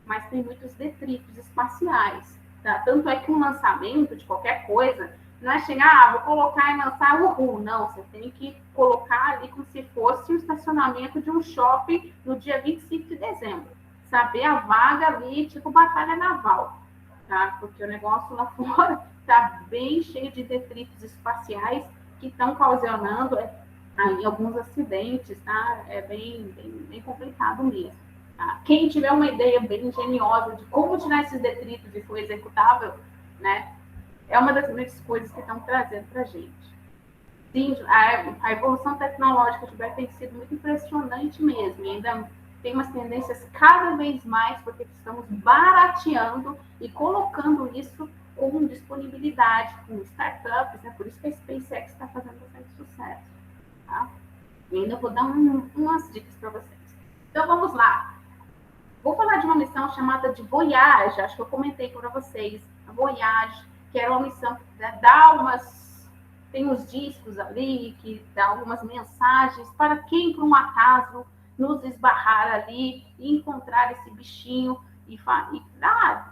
mas tem muitos detritos espaciais, tá? Tanto é que um lançamento de qualquer coisa não é chegar, vou colocar e lançar uhul. Não, você tem que colocar ali como se fosse o estacionamento de um shopping no dia 25 de dezembro. Saber a vaga ali, tipo batalha naval, tá? Porque o negócio lá fora está bem cheio de detritos espaciais que estão causando aí alguns acidentes, tá? É bem complicado mesmo. Tá? Quem tiver uma ideia bem engenhosa de como tirar esses detritos e for executável, né? É uma das grandes coisas que estão trazendo para a gente. Sim, a evolução tecnológica tem sido muito impressionante mesmo, e ainda tem umas tendências cada vez mais, porque estamos barateando e colocando isso com disponibilidade, com startups, né? Por isso que a SpaceX está fazendo bastante sucesso. Tá? E ainda vou dar umas dicas para vocês. Então vamos lá. Vou falar de uma missão chamada de Voyage, acho que eu comentei para vocês, a Voyage, que era uma missão que dá tem uns discos ali, que dá algumas mensagens para quem, por um acaso, nos esbarrar ali e encontrar esse bichinho e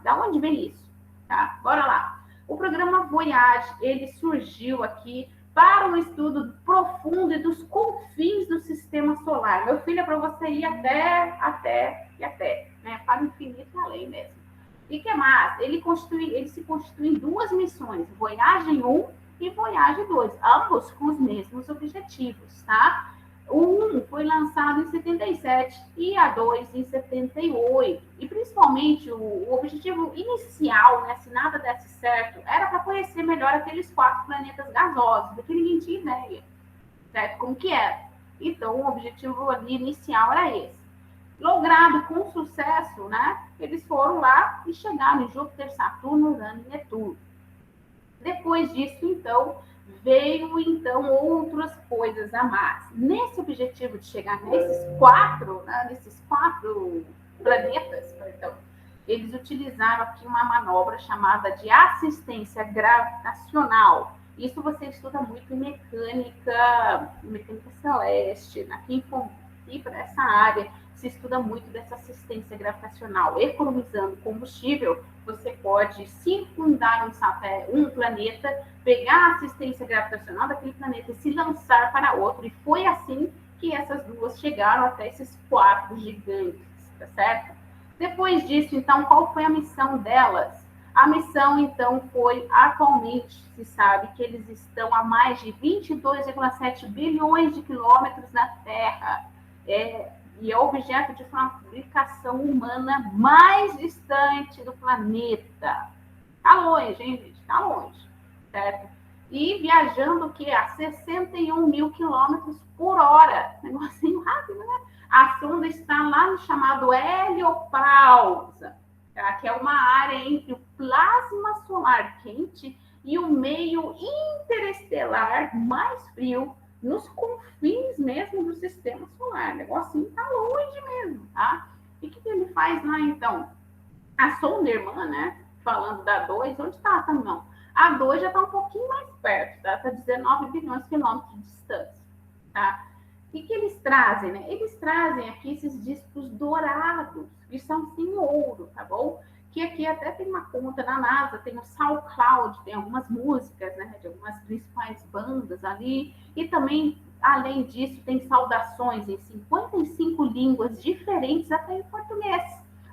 da onde vem isso? Tá? Bora lá. O programa Voyage, ele surgiu aqui para um estudo profundo e dos confins do sistema solar. Meu filho, é para você ir até, né? Para o infinito e além mesmo. E que mais? Ele se constitui em duas missões, Voyagem 1 e Voyagem 2, ambos com os mesmos objetivos, tá? O 1 foi lançado em 77 e a 2 em 78. E principalmente o objetivo inicial, né, se nada desse certo, era para conhecer melhor aqueles 4 planetas gasosos, porque ninguém tinha ideia, certo? Como que era. Então, o objetivo ali inicial era esse. Logrado com sucesso, né? Eles foram lá e chegaram em Júpiter, Saturno, Urano e Netuno. Depois disso, então, veio então outras coisas a mais. Nesse objetivo de chegar nesses quatro planetas, perdão, eles utilizaram aqui uma manobra chamada de assistência gravitacional. Isso você estuda muito em mecânica celeste, quem for ir para essa área, se estuda muito dessa assistência gravitacional. Economizando combustível, você pode circundar um planeta, pegar a assistência gravitacional daquele planeta e se lançar para outro. E foi assim que essas duas chegaram até esses 4 gigantes, tá certo? Depois disso, então, qual foi a missão delas? A missão, então, foi, atualmente, se sabe que eles estão a mais de 22,7 bilhões de quilômetros da Terra. E é objeto de fabricação humana mais distante do planeta. Está longe, hein, gente? Está longe, certo? E viajando o quê? A 61 mil quilômetros por hora. Negocinho rápido, né? A sonda está lá no chamado heliopausa, tá? Que é uma área entre o plasma solar quente e o meio interestelar mais frio, nos confins mesmo do sistema solar. O negocinho tá longe mesmo, tá? E o que ele faz lá, então? A sonda irmã, né? Falando da 2, onde tá, tá não? A 2 já tá um pouquinho mais perto, tá? Tá 19 bilhões de quilômetros de distância, tá? E que eles trazem, né? Eles trazem aqui esses discos dourados, que são sim ouro, tá bom? Que aqui até tem uma conta na NASA, tem o SoundCloud, tem algumas músicas, né, de algumas principais bandas ali, e também, além disso, tem saudações em 55 línguas diferentes, até em português,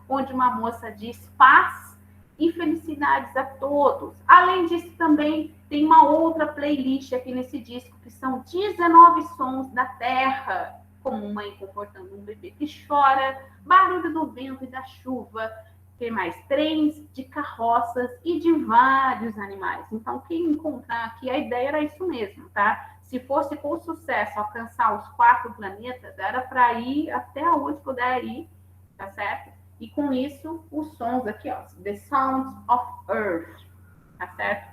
onde uma moça diz paz e felicidades a todos. Além disso, também tem uma outra playlist aqui nesse disco, que são 19 sons da Terra, como mãe confortando um bebê que chora, barulho do vento e da chuva, tem mais trens, de carroças e de vários animais. Então, quem encontrar aqui, a ideia era isso mesmo, tá? Se fosse com sucesso alcançar os 4 planetas, era para ir até onde puder ir, tá certo? E com isso, os sons aqui, ó, The Sounds of Earth, tá certo?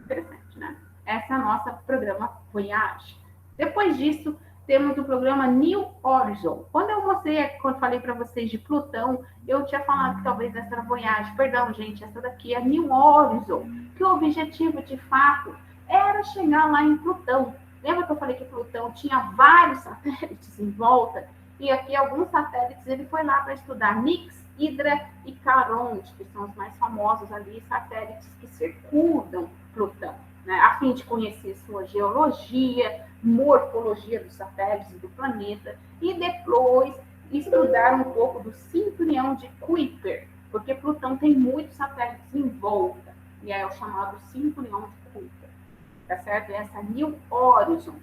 Interessante, né? Essa é a nossa programa Voyage. Depois disso, temos o programa New Horizon. Quando falei para vocês de Plutão, eu tinha falado que talvez essa era Voyage. Perdão, gente, essa daqui é New Horizon, que o objetivo, de fato, era chegar lá em Plutão. Lembra que eu falei que Plutão tinha vários satélites em volta? E aqui, alguns satélites, ele foi lá para estudar Nix, Hydra e Caronte, que são os mais famosos ali, satélites que circundam Plutão, né, a fim de conhecer sua geologia, morfologia dos satélites do planeta, e depois estudar um pouco do cinturão de Kuiper, porque Plutão tem muitos satélites em volta, e é o chamado cinturão de Kuiper, tá certo? E essa New Horizon.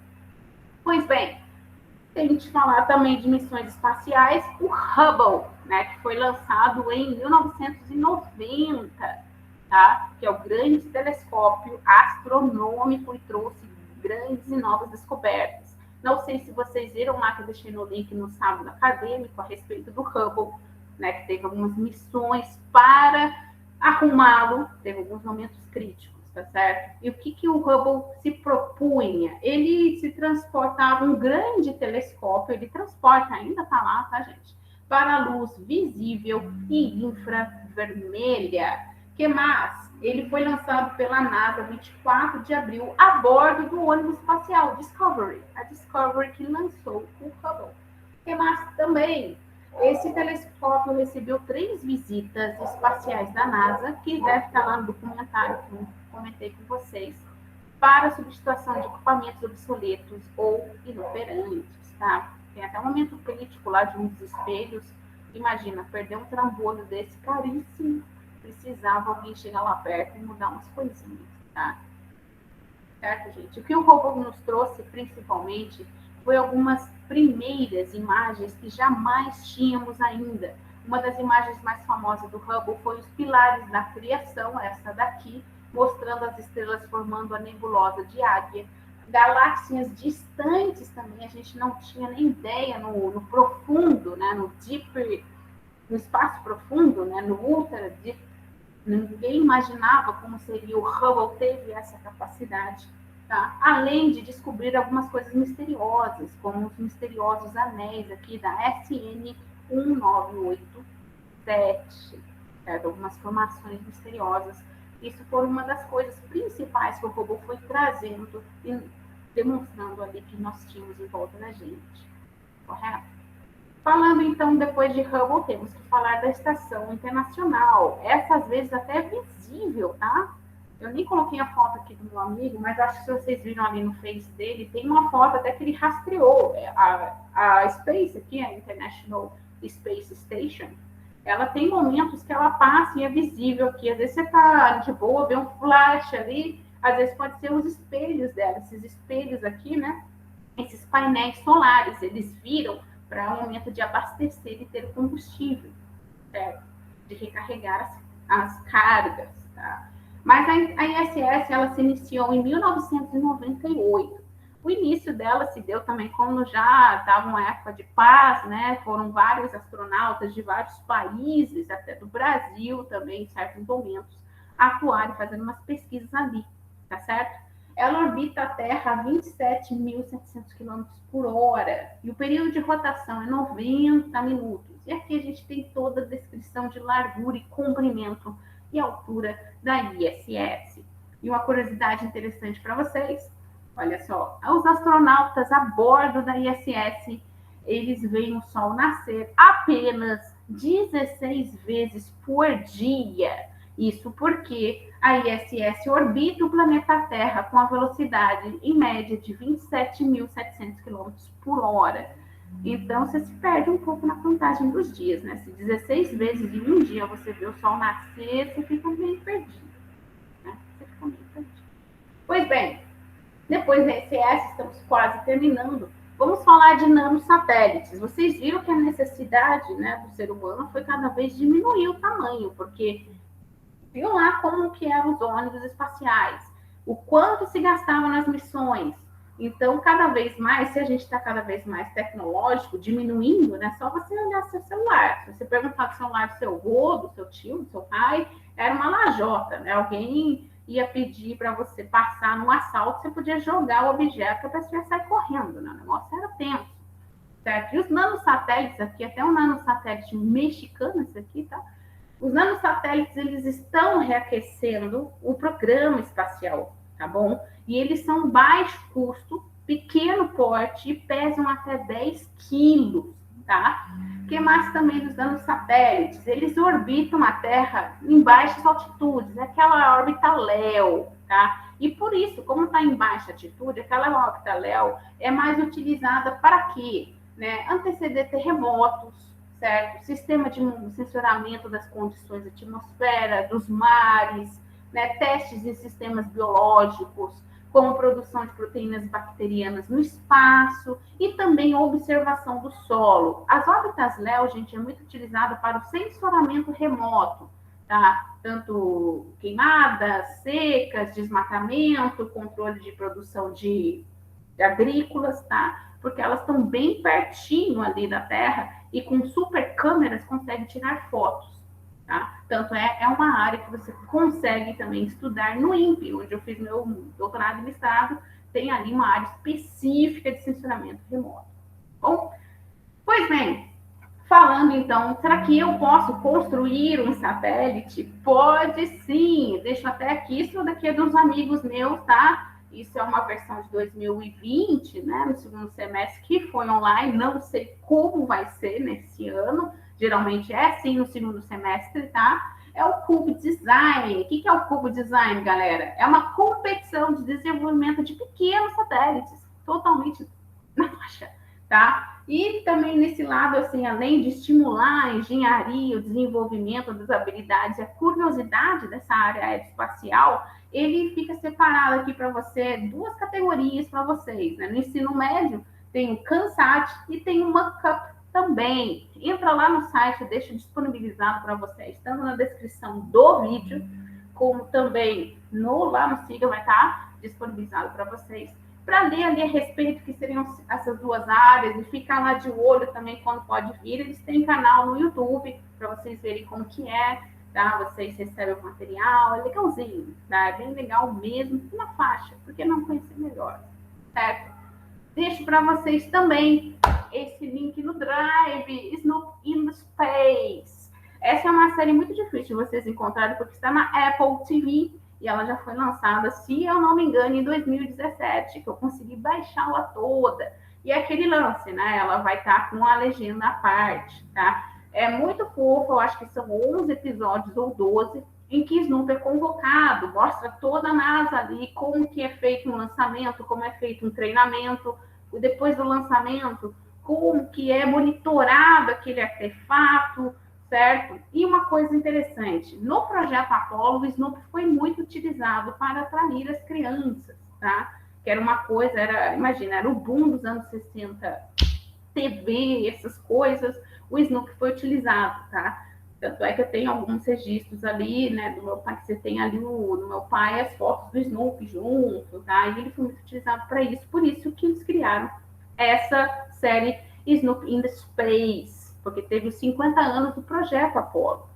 Pois bem, tem que falar também de missões espaciais, o Hubble, né, que foi lançado em 1990, tá? Que é o grande telescópio astronômico e trouxe grandes e novas descobertas. Não sei se vocês viram lá, que eu deixei no link no sábado acadêmico a respeito do Hubble, né, que teve algumas missões para arrumá-lo, teve alguns momentos críticos, tá certo? E o que o Hubble se propunha? Ele se transportava um grande telescópio, ele transporta, ainda tá lá, tá, gente? Para a luz visível e infravermelha. Que mais? Ele foi lançado pela NASA 24 de abril a bordo do ônibus espacial Discovery. A Discovery que lançou o Hubble. Que mais também? Esse telescópio recebeu 3 visitas espaciais da NASA, que deve estar lá no documentário que eu comentei com vocês, para substituição de equipamentos obsoletos ou inoperantes, tá? Tem até um momento crítico lá de uns espelhos. Imagina, perder um trambolho desse caríssimo, precisava alguém chegar lá perto e mudar umas coisinhas, tá? Certo, gente? O que o robô nos trouxe, principalmente, foi algumas primeiras imagens que jamais tínhamos ainda. Uma das imagens mais famosas do Hubble foi os pilares da criação, essa daqui, mostrando as estrelas formando a nebulosa de Águia. Galáxias distantes também, a gente não tinha nem ideia no profundo, né, no deep, no espaço profundo, né, no ultra deep. Ninguém imaginava como seria. O Hubble teve essa capacidade, tá? Além de descobrir algumas coisas misteriosas, como os misteriosos anéis aqui da SN 1987, certo? Algumas formações misteriosas. Isso foi uma das coisas principais que o Hubble foi trazendo e demonstrando ali que nós tínhamos em volta da gente, correto? Falando então depois de Hubble, temos que falar da Estação Internacional. Essa às vezes até é visível, tá? Eu nem coloquei a foto aqui do meu amigo, mas acho que se vocês viram ali no Face dele, tem uma foto até que ele rastreou. A Space aqui, a International Space Station, ela tem momentos que ela passa e é visível aqui. Às vezes você tá de boa, vê um flash ali, às vezes pode ser os espelhos dela. Esses espelhos aqui, né? Esses painéis solares, eles viram para um momento de abastecer e ter combustível, certo? De recarregar as cargas, tá? Mas a ISS, ela se iniciou em 1998. O início dela se deu também como já estava uma época de paz, né? Foram vários astronautas de vários países, até do Brasil também, em certos momentos, atuarem fazendo umas pesquisas ali, tá certo? Ela orbita a Terra a 27.700 km por hora e o período de rotação é 90 minutos. E aqui a gente tem toda a descrição de largura e comprimento e altura da ISS. E uma curiosidade interessante para vocês, olha só, os astronautas a bordo da ISS, eles veem o Sol nascer apenas 16 vezes por dia. Isso porque a ISS orbita o planeta Terra com a velocidade em média de 27.700 km por hora. Então, você se perde um pouco na contagem dos dias, né? Se 16 vezes em um dia você vê o Sol nascer, você fica meio perdido, né? Você fica meio perdido. Pois bem, depois da ISS, estamos quase terminando. Vamos falar de nanosatélites. Vocês viram que a necessidade, né, do ser humano foi cada vez diminuir o tamanho, porque viu lá como que eram os ônibus espaciais, o quanto se gastava nas missões. Então, cada vez mais, se a gente está cada vez mais tecnológico, diminuindo, né? Só você olhar seu celular. Se você perguntar do celular do seu avô, do seu tio, do seu pai, era uma lajota, né? Alguém ia pedir para você passar num assalto, você podia jogar o objeto, a pessoa ia sair correndo, né? O negócio era tenso, certo? E os nanosatélites aqui, até um nanosatélite mexicano, esse aqui, tá? Os nanosatélites, eles estão reaquecendo o programa espacial, tá bom? E eles são baixo custo, pequeno porte e pesam até 10 quilos, tá? O que mais também dos nanosatélites? Eles orbitam a Terra em baixas altitudes, aquela órbita LEO, tá? E por isso, como está em baixa altitude, aquela órbita LEO é mais utilizada para quê? Né? Anteceder terremotos, certo? Sistema de sensoramento das condições da atmosfera, dos mares, né? Testes em sistemas biológicos, como produção de proteínas bacterianas no espaço e também observação do solo. As órbitas LEO, gente, é muito utilizada para o sensoramento remoto, tá? Tanto queimadas, secas, desmatamento, controle de produção de agrícolas, tá? Porque elas estão bem pertinho ali da Terra e com super câmeras consegue tirar fotos, tá? Tanto é uma área que você consegue também estudar no INPE, onde eu fiz meu doutorado e mestrado, tem ali uma área específica de sensoramento remoto. Bom, pois bem, falando então, será que eu posso construir um satélite? Pode sim, deixo até aqui, isso daqui é dos amigos meus, tá? Isso é uma versão de 2020, né, no segundo semestre, que foi online, não sei como vai ser nesse ano, geralmente é sim no segundo semestre, tá? é o Cube Design. O que é o Cube Design, galera? É uma competição de desenvolvimento de pequenos satélites, totalmente na faixa, tá? E também nesse lado, assim, além de estimular a engenharia, o desenvolvimento das habilidades, a curiosidade dessa área aeroespacial, ele fica separado aqui para você, duas categorias para vocês, né? No ensino médio, tem o CANSAT e tem o MACUP também. Entra lá no site, eu deixo disponibilizado para vocês, tanto na descrição do vídeo, como também lá no Siga vai estar disponibilizado para vocês, para ler ali a respeito que seriam essas duas áreas e ficar lá de olho também quando pode vir. Eles têm canal no YouTube para vocês verem como que é, tá? Vocês recebem o material, é legalzinho, tá? É bem legal mesmo, na faixa, porque não conhecer melhor, certo? Deixo para vocês também esse link no Drive, Snoop in the Space. Essa é uma série muito difícil de vocês encontrarem, porque está na Apple TV e ela já foi lançada, se eu não me engano, em 2017, que eu consegui baixá-la toda. E é aquele lance, né? Ela vai estar com a legenda à parte, tá? É muito fofo, eu acho que são 11 episódios ou 12, em que Snoop é convocado, mostra toda a NASA ali, como que é feito um lançamento, como é feito um treinamento, depois do lançamento, como que é monitorado aquele artefato, certo? E uma coisa interessante, no projeto Apollo, o Snoop foi muito utilizado para atrair as crianças, tá? Que era uma coisa, imagina, era o boom dos anos 60, TV, essas coisas, o Snoop foi utilizado, tá? Tanto é que eu tenho alguns registros ali, né, do meu pai, que você tem ali no meu pai as fotos do Snoop junto, tá? E ele foi muito utilizado para isso, por isso que eles criaram essa série Snoop in the Space, porque teve os 50 anos do projeto Apollo,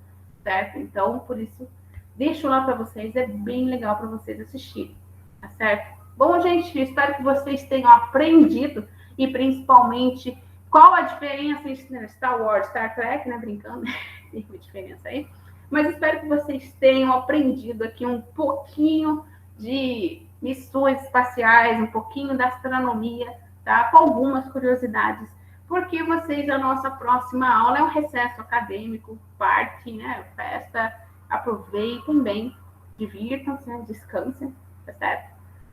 certo? Então, por isso, deixo lá para vocês, é bem legal para vocês assistirem, tá certo? Bom, gente, espero que vocês tenham aprendido e principalmente qual a diferença entre Star Wars e Star Trek, né? Brincando, tem uma diferença aí. Mas espero que vocês tenham aprendido aqui um pouquinho de missões espaciais, um pouquinho da astronomia, tá? Com algumas curiosidades. Porque vocês, a nossa próxima aula é um recesso acadêmico, party, né? Festa. Aproveitem bem, divirtam-se, né? Descansem, tá certo?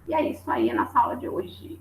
E é isso aí a nossa aula de hoje.